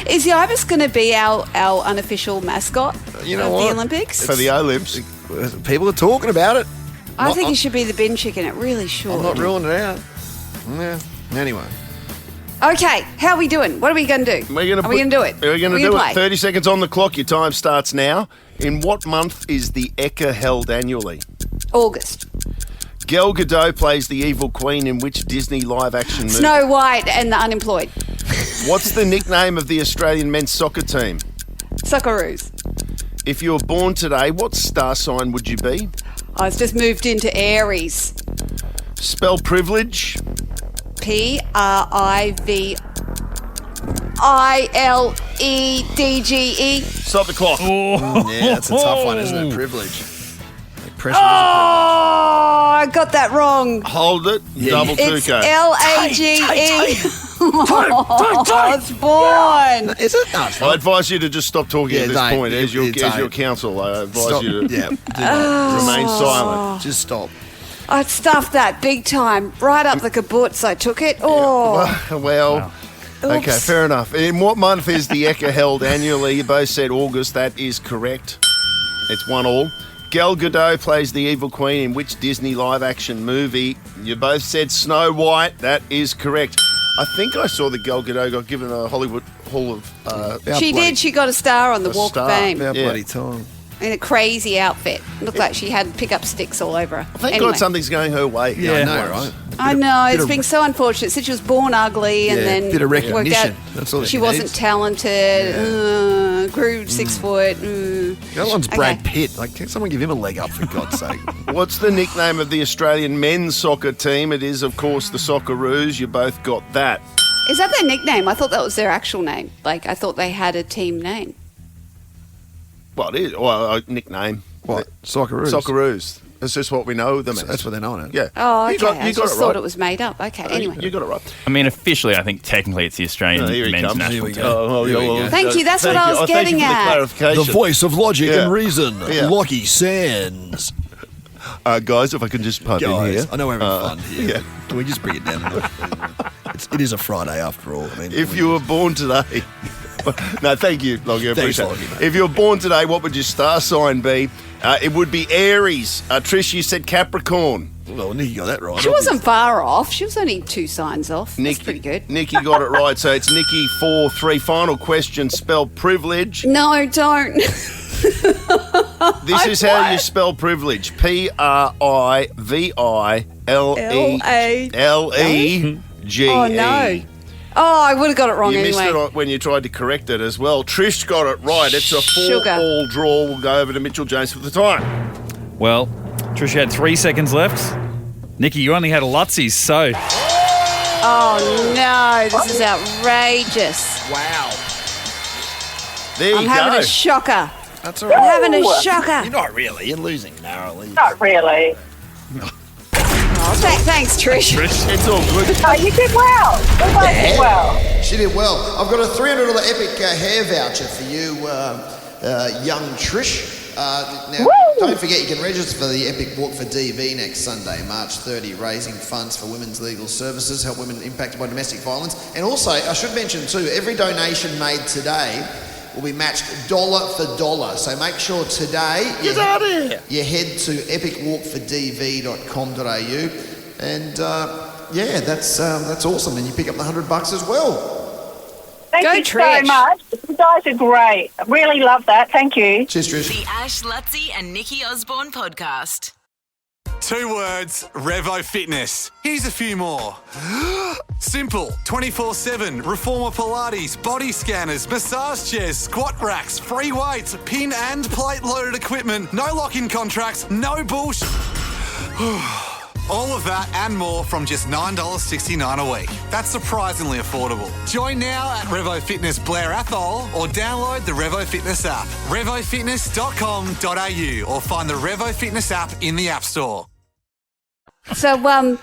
Is the Ibis going to be our unofficial mascot You know of what? the Olympics? For the Olymps. People are talking about it. I think it should be the bin chicken. It really should. I'm not ruling it out. Yeah. Anyway. Okay, how are we doing? What are we going to do? We're gonna are we going to do it? We're going to Are we do play? it. 30 seconds on the clock. Your time starts now. In what month is the Ekka held annually? August. Gal Gadot plays the evil queen in which Disney live-action movie? Snow White and the Unemployed. What's the nickname of the Australian men's soccer team? Socceroos. If you were born today, what star sign would you be? I was just moved into Aries. Spell privilege. PRIVILEDGE. Stop the clock. Yeah, that's a tough one, isn't it? Privilege. Like pressure Oh, I got that wrong. Hold it. Double It's Tuco. LAGE. Osborne. is it? No, it's I advise you to just stop talking at this don't. point. As your Don't. counsel, I advise Stop. you to Yeah. remain silent. Just stop. I stuffed that big time. Right up the kibbutz, I took it. Oh. Well, okay, Oops. fair enough. In what month is the Ekka held annually? You both said August. That is correct. It's 1-1. Gal Gadot plays the evil queen in which Disney live-action movie? You both said Snow White. That is correct. I think I saw that Gal Gadot got given a Hollywood Hall of... She did. She got a star on the Walk star. of Fame About Yeah. bloody time. in a crazy outfit. Looked like she had pickup sticks all over her. Thank Anyway. God something's going her way. Yeah, I know, right? I know, bit it's of- been so unfortunate. Since she was born ugly and Yeah, then bit of worked out recognition. That's all she she wasn't needs. talented, grew 6 foot. The other one's Brad Pitt. Like, can someone give him a leg up, for God's sake? What's the nickname of the Australian men's soccer team? It is, of course, the Socceroos. You both got that. Is that their nickname? I thought that was their actual name. Like, I thought they had a team name. Well, it is. Well, nickname. What? Socceroos? Socceroos. That's just what we know them as. That's what they're known as. Yeah. Oh, okay. You got I it just right. thought it was made up. Okay, anyway. You got it right. I mean, officially, I think technically it's the Australian Here he men's comes. national Here we team. go. Here we go. Thank you, that's what I was Thank you getting for the at. clarification. The voice of logic Yeah. and reason, Yeah. Lockie Sands. Guys, if I can just pop in Guys, here. I know we're having fun here. Yeah. Can we just bring it down a notch? It is a Friday after all. I mean, If you were born today. No, thank you, Loggy. I Thanks, appreciate Loggy, it. mate. If you were born today, what would your star sign be? It would be Aries. Trish, you said Capricorn. Well, Nikki got that right. She wasn't far off. She was only 2 signs off. That's pretty good. Nikki got it right. So it's Nikki 4-3. Final question. Spell privilege. No, don't. This is how you spell privilege. P-R-I-V-I-L-E-L-E-G-E. Oh, no. Oh, I would have got it wrong You anyway. missed it when you tried to correct it as well. Trish got it right. It's a Sugar. 4-all draw. We'll go over to Mitchell James for the time. Well, Trish had 3 seconds left. Nikki, you only had a Lutzies, so Oh, no. This is outrageous. Wow. There you I'm go. having a shocker. That's all I'm right. having a shocker. You're not really. You're losing narrowly. Not really. Oh, thanks, Trish. It's all good. Oh, you did well. You both did well. She did well. I've got a $300 Epic hair voucher for you. young Trish. Now, don't forget you can register for the Epic Walk for DV next Sunday, March 30, raising funds for women's legal services, help women impacted by domestic violence. And also, I should mention too, every donation made today will be matched dollar for dollar. So make sure today you head to epicwalkfordv.com.au and that's awesome. And you pick up the $100 as well. Thank you so much. You guys are great. I really love that. Thank you. Cheers, Trish. The Ash, Lutzi and Nikki Osborne podcast. 2 words, Revo Fitness. Here's a few more. Simple, 24/7, Reformer Pilates, body scanners, massage chairs, squat racks, free weights, pin and plate loaded equipment, no lock-in contracts, no bullshit. All of that and more from just $9.69 a week. That's surprisingly affordable. Join now at Revo Fitness Blair Athol or download the Revo Fitness app. RevoFitness.com.au or find the Revo Fitness app in the App Store. So, I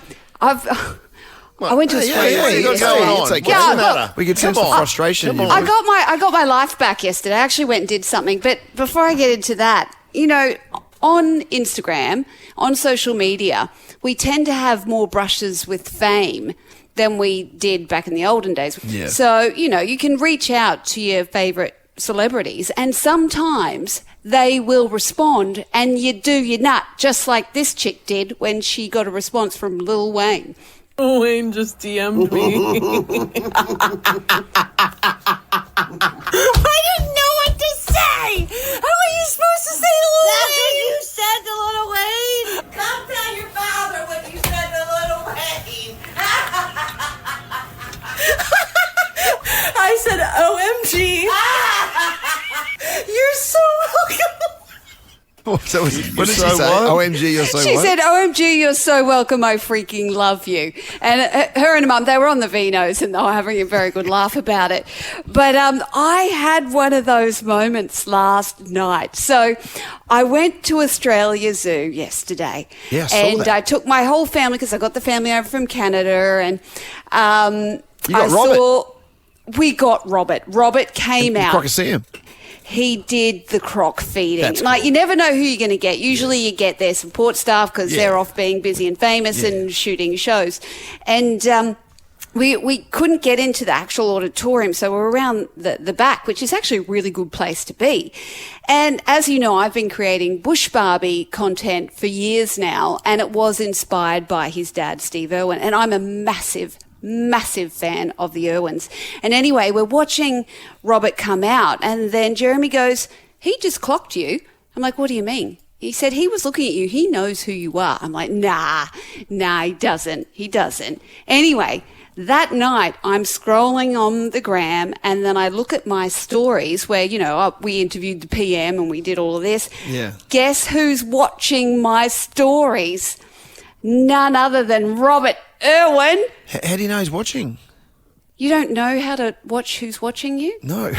went to Australia yesterday. We could sense the frustration. I got my life back yesterday. I actually went and did something. But before I get into that, on Instagram, on social media, we tend to have more brushes with fame than we did back in the olden days. Yeah. So, you can reach out to your favourite celebrities and sometimes they will respond and you do your nut, just like this chick did when she got a response from Lil Wayne. Wayne just DM'd me. I didn't know what to say. How are you supposed to say Lil Wayne? That's what you said to Lil Wayne. Come tell your father what you said to Lil Wayne. I said, OMG. You're so welcome. What did she say? OMG, you're so She said, OMG, you're so welcome, I freaking love you. And her and her mum, they were on the Vinos and they were having a very good laugh about it. But I had one of those moments last night. So I went to Australia Zoo yesterday. Yeah, I saw and that. I took my whole family because I got the family over from Canada. And You got Robert. We got Robert. Robert came out. Crocoseum. He did the croc feeding. That's like, you never know who you're going to get. Usually you get their support staff because they're off being busy and famous and shooting shows. And we couldn't get into the actual auditorium, so we're around the back, which is actually a really good place to be. And as you know, I've been creating Bush Barbie content for years now, and it was inspired by his dad, Steve Irwin. And I'm a massive fan of the Irwins. And anyway, we're watching Robert come out and then Jeremy goes, he just clocked you. I'm like, what do you mean? He said, he was looking at you. He knows who you are. I'm like, nah, he doesn't. Anyway, that night I'm scrolling on the gram and then I look at my stories where, we interviewed the PM and we did all of this. Yeah. Guess who's watching my stories? None other than Robert Irwin. How do you know he's watching? You don't know how to watch who's watching you? No.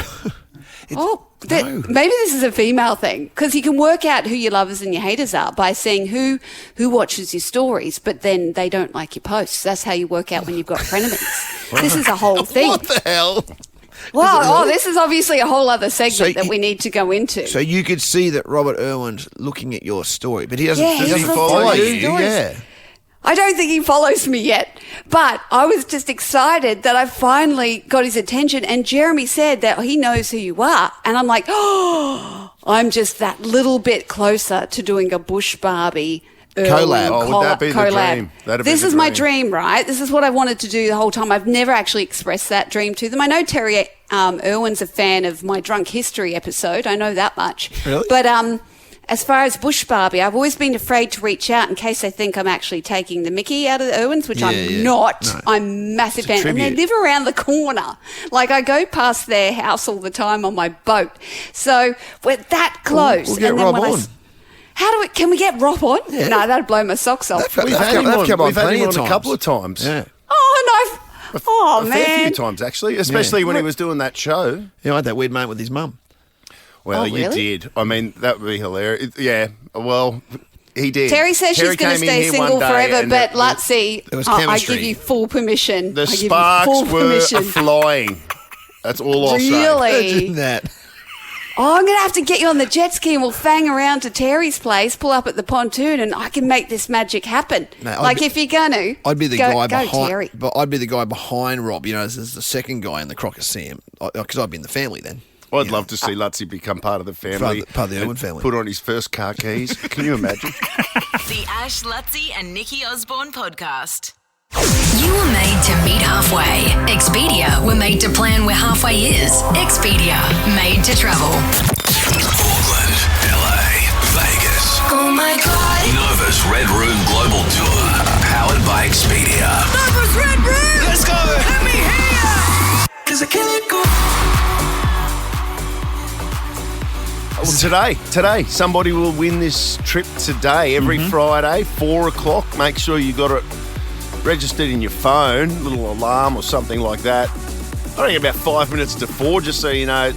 No. Maybe this is a female thing because you can work out who your lovers and your haters are by seeing who watches your stories, but then they don't like your posts. That's how you work out when you've got frenemies. This is a whole thing. What the hell? Well, this is obviously a whole other segment that we need to go into. So you could see that Robert Irwin's looking at your story, but he doesn't, he doesn't looks follow at you. your stories. Yeah. I don't think he follows me yet, but I was just excited that I finally got his attention. And Jeremy said that he knows who you are. And I'm like, I'm just that little bit closer to doing a Bush Barbie collab. Would that be the dream? This is my dream, right? This is what I wanted to do the whole time. I've never actually expressed that dream to them. I know Terry Irwin's a fan of my Drunk History episode. I know that much. Really? But as far as Bush Barbie, I've always been afraid to reach out in case they think I'm actually taking the mickey out of the Irwins, which I'm not. No. I'm a massive fan. And they live around the corner. Like, I go past their house all the time on my boat. So we're that close. We'll get Rob on. Can we get Rob on? Yeah. No, that'd blow my socks off. We've had him on a couple of times. Yeah. Oh, no. A fair few times, actually, especially when he was doing that show. I had that weird moment with his mum. Well, really? You did. I mean, that would be hilarious. Yeah, well, he did. Terry says she's going to stay single forever, but Lutzi, I give you full permission. The sparks were flying. That's all I'll say. Really? Imagine that. Oh, I'm going to have to get you on the jet ski and we'll fang around to Terry's place, pull up at the pontoon, and I can make this magic happen. Mate, if you're going to, I'd be the go guy behind. Terry. But I'd be the guy behind Rob. You know, as the second guy in the Crocker Sam, because I'd be in the family then. I'd love to see Lutzy become part of the family. Part of the Irwin family. Put on his first car keys. Can you imagine? The Ash, Lutzy and Nikki Osborne podcast. You were made to meet halfway. Expedia were made to plan where halfway is. Expedia, made to travel. Auckland, LA, Vegas. Oh my God. Nova's Red Room Global Tour. Powered by Expedia. Nova's Red Room. Let's go. Let me hear ya. 'Cause I can't let go. Well, today, somebody will win this trip today. Every Friday, 4 o'clock. Make sure you got it registered in your phone, little alarm or something like that. I think about 5 minutes to 4, just so you know,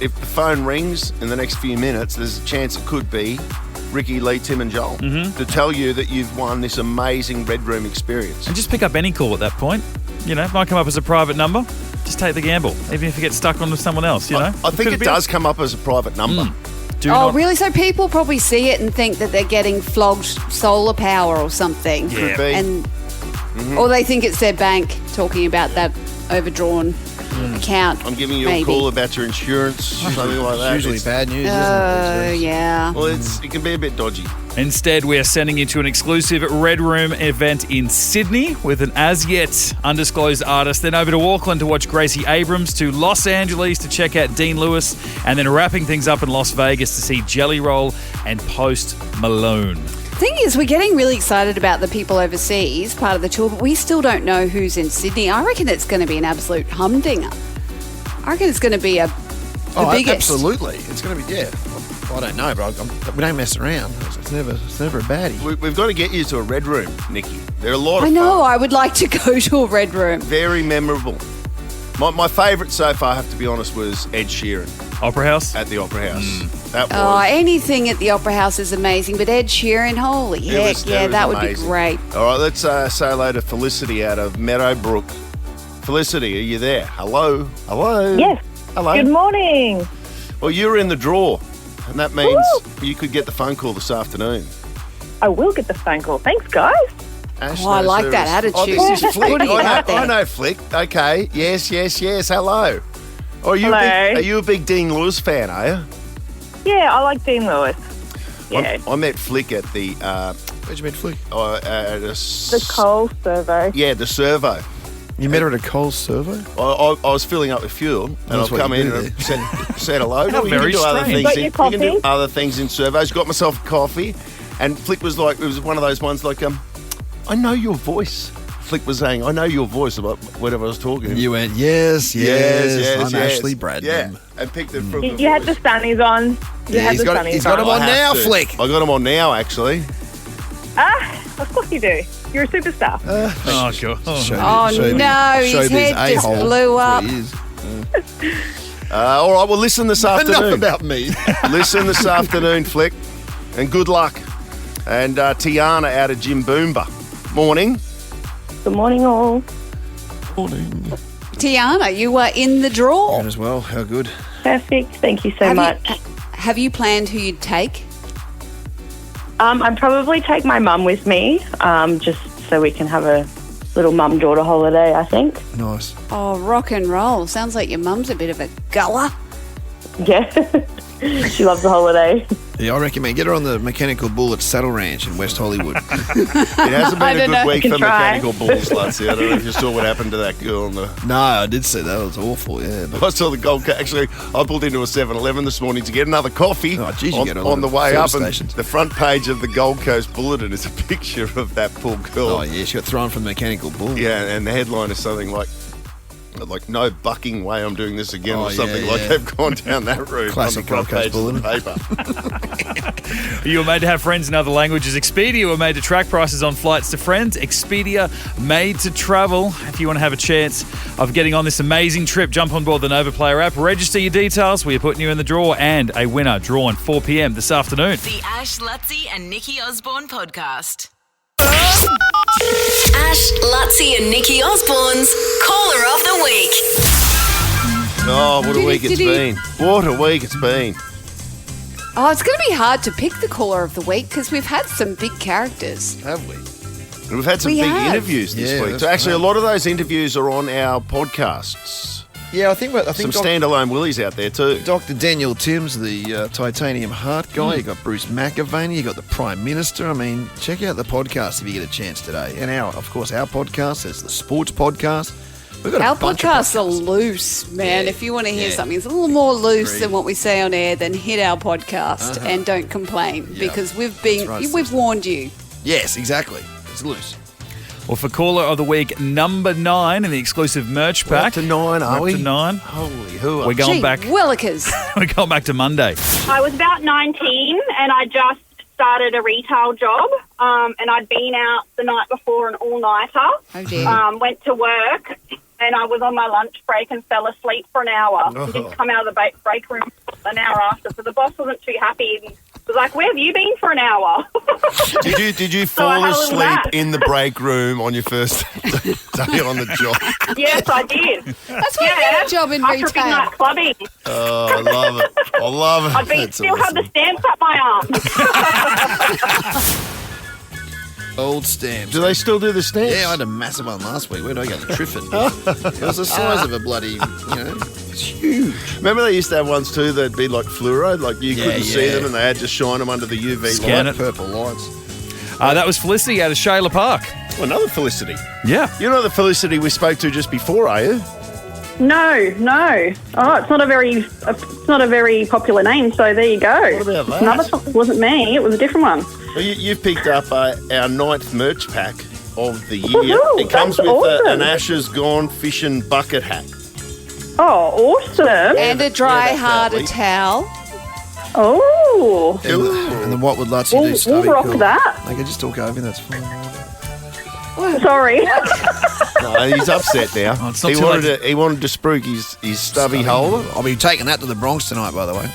if the phone rings in the next few minutes, there's a chance it could be Ricky, Lee, Tim and Joel to tell you that you've won this amazing Red Room experience. And just pick up any call at that point. You know, it might come up as a private number. Just take the gamble, even if you get stuck onto someone else, you know? I think it does come up as a private number. Really? So people probably see it and think that they're getting flogged solar power or something. Yeah. Could be. And, or they think it's their bank talking about that overdrawn account. I'm giving you a call about your insurance, something like that. It's usually bad news, isn't it? Yeah. Well, it can be a bit dodgy. Instead, we are sending you to an exclusive Red Room event in Sydney with an as-yet undisclosed artist, then over to Auckland to watch Gracie Abrams, to Los Angeles to check out Dean Lewis, and then wrapping things up in Las Vegas to see Jelly Roll and Post Malone. Thing is, we're getting really excited about the people overseas, part of the tour, but we still don't know who's in Sydney. I reckon it's going to be an absolute humdinger. I reckon it's going to be the biggest. Absolutely. It's going to be, I don't know, but we don't mess around. It's never a baddie. We've got to get you to a Red Room, Nikki. They're a lot of I know, fun. I would like to go to a Red Room. Very memorable. My favourite so far, I have to be honest, was Ed Sheeran. Opera House? At the Opera House. That was... Oh, anything at the Opera House is amazing, but Ed Sheeran, holy heck, that would be great. All right, let's say hello to Felicity out of Meadowbrook. Felicity, are you there? Hello? Hello? Yes. Hello? Good morning. Well, you're in the draw, and that means you could get the phone call this afternoon. I will get the phone call. Thanks, guys. Ash I knows like who that it is. attitude. Oh, this is Flick. Putting it out there. I know Flick. Okay. Yes. Hello. Oh, are you a big Dean Lewis fan, are you? Yeah, I like Dean Lewis. Yeah. I met Flick at the... Where'd you meet Flick? The Coles Servo. Yeah, the Servo. You met her at a Coles Servo? I was filling up with fuel, and I've come in and said hello. How very strange. You can do other things in servos. Got myself a coffee, and Flick was like, it was one of those ones like, I know your voice. Flick was saying, I know your voice about whatever I was talking. You went, yes, I'm Ashley Bradman. Yeah, and picked it from You had the sunnies on. He's got him on now, Flick. I got him on now, actually. Of course you do. You're a superstar. Oh, God. His head just blew up. All right, well, listen this afternoon. Enough about me. Listen this afternoon, Flick, and good luck. And Tiana out of Jimboomba. Morning. Good morning, all. Morning. Tiana, you are in the draw. As well. How good. Perfect. Thank you so much. Have you planned who you'd take? I'd probably take my mum with me, just so we can have a little mum-daughter holiday, I think. Nice. Oh, rock and roll. Sounds like your mum's a bit of a guller. Yeah. She loves the holiday. Yeah, I recommend get her on the Mechanical Bull at Saddle Ranch in West Hollywood. It hasn't been a good week for Mechanical Bulls, Lutzy. I don't know if you saw what happened to that girl. No, I did see that. It was awful, yeah. But I saw the Gold Coast. Actually, I pulled into a 7-Eleven this morning to get another coffee. Oh, geez, on the way up, and stations. the front page of the Gold Coast Bulletin is a picture of that poor girl. Oh, yeah, she got thrown from the Mechanical Bull. Yeah, and the headline is something like no bucking way I'm doing this again, or something yeah. like they've gone down that route. Classic on the front Gold page Coast of the paper. You were made to have friends in other languages. Expedia were made to track prices on flights to friends. Expedia made to travel. If you want to have a chance of getting on this amazing trip, jump on board the Nova Player app, register your details. We are putting you in the draw, and a winner drawn 4 p.m. this afternoon. The Ash, Lutzy and Nikki Osborne podcast. Ash, Lutzy and Nikki Osborne's Caller of the Week. Oh, what a week it's been. What a week it's been. Oh, it's going to be hard to pick the caller of the week because we've had some big characters. Have we? And we've had some We big have. interviews this Yeah, week. that's So actually, right. a lot of those interviews are on our podcasts. Yeah, I think Some standalone Willies out there too. Dr. Daniel Timms, the titanium heart guy. You got Bruce McAvaney. You got the Prime Minister. I mean, check out the podcast if you get a chance today. And our podcast. There's the sports podcast. We've got Our a bunch of podcasts are loose, man. If you want to hear Yeah. something that's a little more loose Agreed. than what we say on air, then hit our podcast and don't complain because we've warned you. Yes, exactly. It's loose. Well, for caller of the week number 9 in the exclusive merch We're up pack. to 9, are we? Up to 9. Holy hoo! We're going back. Willikers. We're going back to Monday. I was about 19 and I just started a retail job and I'd been out the night before an all-nighter. Oh, dear. Went to work and I was on my lunch break and fell asleep for an hour. Oh. And didn't come out of the break room an hour after. So the boss wasn't too happy and was like, where have you been for an hour? Did you So I fall had a little asleep nap. in the break room on your first day on the job? Yes, I did. That's why you get a job in After a big retail. night clubbing. Oh, I love it. I love it. I'd still have the stamps up my arm. Old stamps. Do they still do the stamps? Yeah, I had a massive one last week. Where did I go? The Triffin. It was the size of a bloody, it's huge. Remember they used to have ones too that'd be like fluoro, like you couldn't see them and they had to shine them under the UV Scan light. it. Purple lights. That was Felicity out of Shayla Park. Oh, another Felicity. Yeah. You're not the Felicity we spoke to just before, are you? No. Oh, it's not a very popular name. So there you go. What about that? Another wasn't me. It was a different one. Well, you've picked up our 9th merch pack of the year. Woohoo, It comes that's with awesome. an Ashes Gone fishing bucket hat. Oh, awesome! And a dry that's harder lovely. towel. Oh, And then what would Lutzy do? we'll Stubby rock cool? that. I can just talk over. That's fine. Sorry. No, he's upset now. Oh, it's not he too wanted to spruik his stubby holder. I'll be taking that to the Bronx tonight, by the way.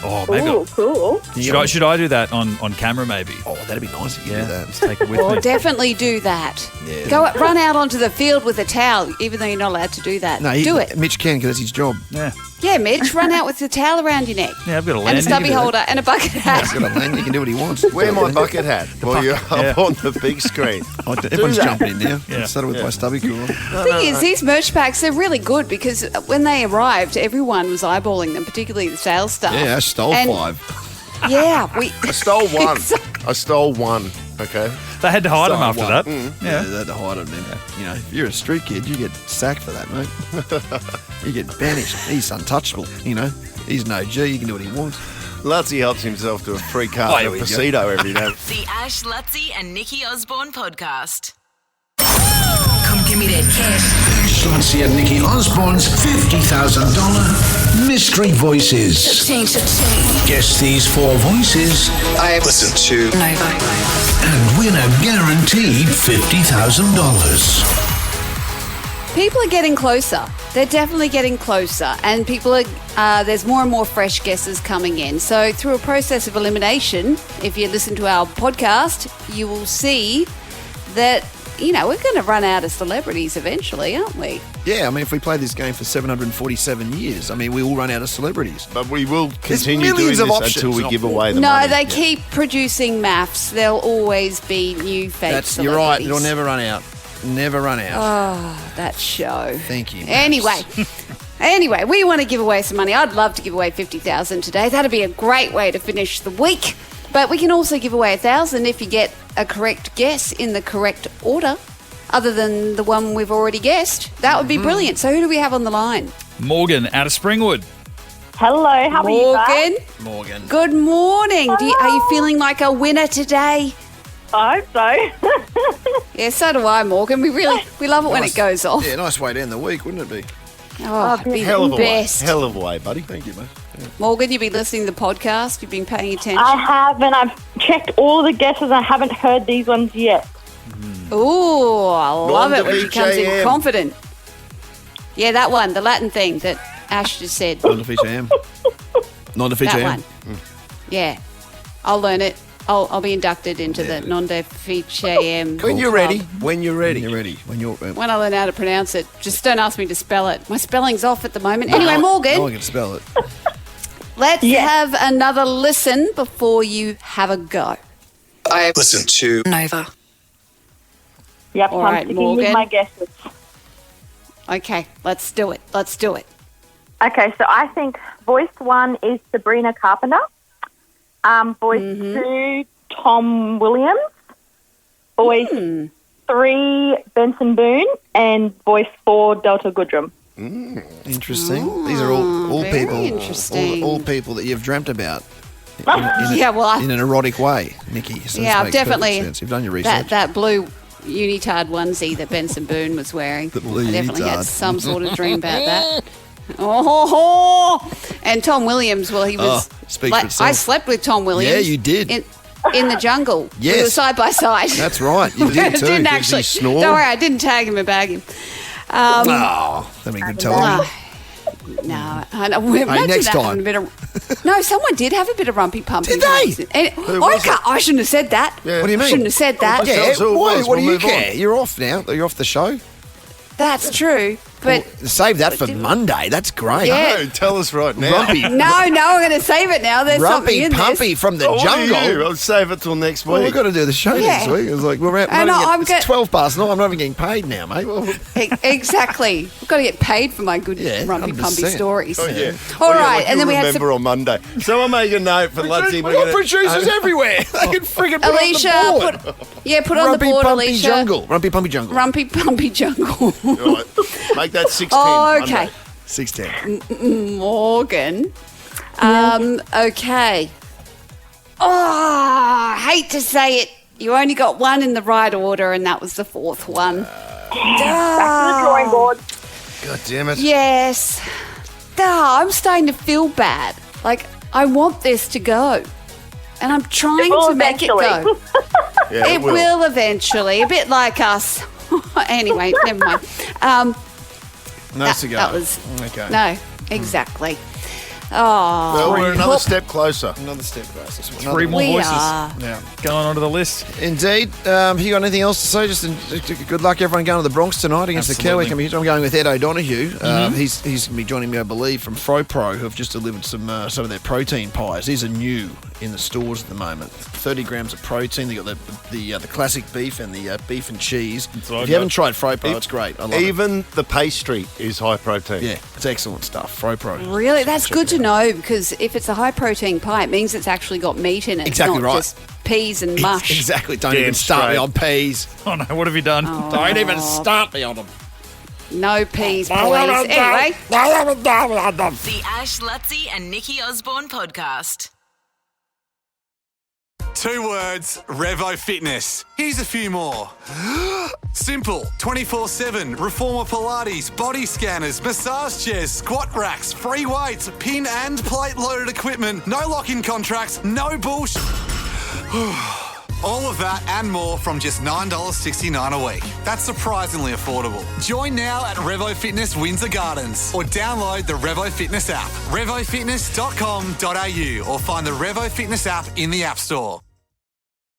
Oh, maybe. Ooh, cool. Should I do that on camera, maybe? Oh, that'd be nice if you Yeah, did that. just take it with Well, me. definitely do that. Yeah. Run out onto the field with a towel, even though you're not allowed to do that. Do it. Mitch can, because that's his job. Yeah. Yeah, Mitch, run out with the towel around your neck. Yeah, I've got a And a landing. stubby holder and a bucket hat. He's got a lanyard. He can do what he wants. Wear my bucket hat while you're up on the big screen. Everyone's that. jumping in now. Yeah. Started with my stubby cooler. The thing is, these merch packs, they're really good because when they arrived, everyone was eyeballing them, particularly the sales staff. Yeah, I stole And- 5. Yeah, I stole one. I stole one. Okay. They had to hide them Stole after one. that. Yeah, they had to hide him then. You know, if you're a street kid, you get sacked for that, mate. You get banished. He's untouchable, you know. He's an OG. He can do what he wants. Lutzy helps himself to a free Oh, card here of we go. Pasito every day. The Ash, Lutzy and Nikki Osborne podcast. Come give me that cash. Ash Lutzy and Nikki Osborne's $50,000 Mystery Voices. Guess these 4 voices I have listened to Nova. and win a guaranteed $50,000. people are getting closer. They're definitely getting closer, and people are. There's more and more fresh guesses coming in. So through a process of elimination, if you listen to our podcast, you will see that we're going to run out of celebrities eventually, aren't we? Yeah, I mean, if we play this game for 747 years, I mean, we will run out of celebrities. But we will There's continue doing millions this of options. until we give away the No, money. they keep producing maths. There'll always be new fake celebrities. You're right. It'll never run out. Never run out. Oh, that show. Thank you. Anyway, we want to give away some money. I'd love to give away 50,000 today. That'd be a great way to finish the week. But we can also give away 1,000 if you get a correct guess in the correct order, other than the one we've already guessed. That would be brilliant. So who do we have on the line? Morgan out of Springwood. Hello, how are you Morgan. guys? Morgan. Good morning. Are you feeling like a winner today? I hope so. Yeah, so do I, Morgan. We love it when it goes off. Yeah, nice way to end the week, wouldn't it be? Oh, it'd be Hell of the a way. best. Hell of a way, buddy. Thank you, mate. Yeah. Morgan, you've been listening to the podcast. You've been paying attention. I have, and I've checked all the guesses. I haven't heard these ones yet. Ooh, I love it when she comes in Non-WJM. confident. Yeah, that one, the Latin thing that Ash just said. Non-defeature am. Non-defeature That am. one. Yeah, I'll learn it. I'll be inducted into the Non-Defiche AM. When you're club. ready. When you're ready. When I learn how to pronounce it. Just don't ask me to spell it. My spelling's off at the moment. Anyway, Morgan. No one can spell it. Let's have another listen before you have a go. I listen to Nova. Yep, All I'm right, sticking Morgan. with my guesses. Okay, let's do it. Okay, so I think voice 1 is Sabrina Carpenter. Voice 2, Tom Williams. Voice 3, Benson Boone. And voice 4, Delta Goodrum. Interesting. These are all very people. interesting. All people that you've dreamt about. In in an erotic way, Nikki. So Yeah, I've this makes perfect definitely. sense. You've done your research. That blue unitard onesie that Benson Boone was wearing. The blue I definitely had unitard. some sort of dream about that. Oh, and Tom Williams. Well, he was. speaks for itself. I slept with Tom Williams. Yeah, you did. In the jungle. Yes. We were side by side. That's right. You did too. Didn't Does actually. he snore? Don't worry, I didn't tag him and bag him. That'd be good television. No, I know. Imagine next that time. having a bit of, no, someone did have a bit of rumpy pumpy. Did they? I shouldn't have said that. What do you mean? Shouldn't have said that. Yeah, why? What do you move care? on. You're off now. You're off the show. That's true. But Save that for Monday. That's great. Yeah. No, tell us right now. Rumpy, no, I'm going to save it now. There's something Rumpy in Pumpy this. from the What do you jungle. do? I'll save it till next week. Well, we've got to do the show next Yeah. week. It's like we're And I'm it's 12 past 9. I'm not even getting paid now, mate. Exactly. We've got to get paid for my good Yeah, rumpy pumpy 100%. stories. Oh, yeah. All right, and then we had remember on Monday. So I make a note for Ludsy. We've got producers everywhere. They can friggin' put Alicia, it on the board. put on the Rumpy board, Pumpy Alicia. Jungle. Rumpy Pumpy Jungle. Rumpy Pumpy Jungle. Right. Make that 6:10. Oh, okay. Monday. 6:10. Morgan. Okay. Oh, I hate to say it. You only got one in the right order, and that was the fourth one. Back to the drawing board. God damn it. Yes. I'm starting to feel bad. Like, I want this to go. And I'm trying will to make it go. eventually. Yeah, It will eventually. A bit like us. Anyway, never mind. No cigar. That was... Okay. No, exactly. Oh. Well, we're another Hope- step closer. Another step closer. Three more We voices are. going onto the list. Indeed. Have you got anything else to say? Just good luck, everyone, going to the Bronx tonight against Absolutely. the Cowboys. I'm going with Ed O'Donoghue. He's going to be joining me, I believe, from FroPro, who have just delivered some of their protein pies. These are new in the stores at the moment. 30 grams of protein. They got the classic beef and the beef and cheese. If you haven't tried FroPro, it's great. I love it. Even the pastry is high protein. Yeah, it's excellent stuff. FroPro. Really? That's good to know, because if it's a high-protein pie, it means it's actually got meat in it. Exactly it's not right. just peas and mush. Exactly. Don't Damn even start me straight. on peas. Oh no, what have you done? Don't even start me on them. No peas, please. Anyway, The Ash, Lutzi and Nikki Osborne podcast. 2 words, Revo Fitness. Here's a few more. Simple, 24/7, Reformer Pilates, body scanners, massage chairs, squat racks, free weights, pin and plate loaded equipment, no lock-in contracts, no bullshit. All of that and more from just $9.69 a week. That's surprisingly affordable. Join now at Revo Fitness Windsor Gardens or download the Revo Fitness app, revofitness.com.au, or find the Revo Fitness app in the App Store.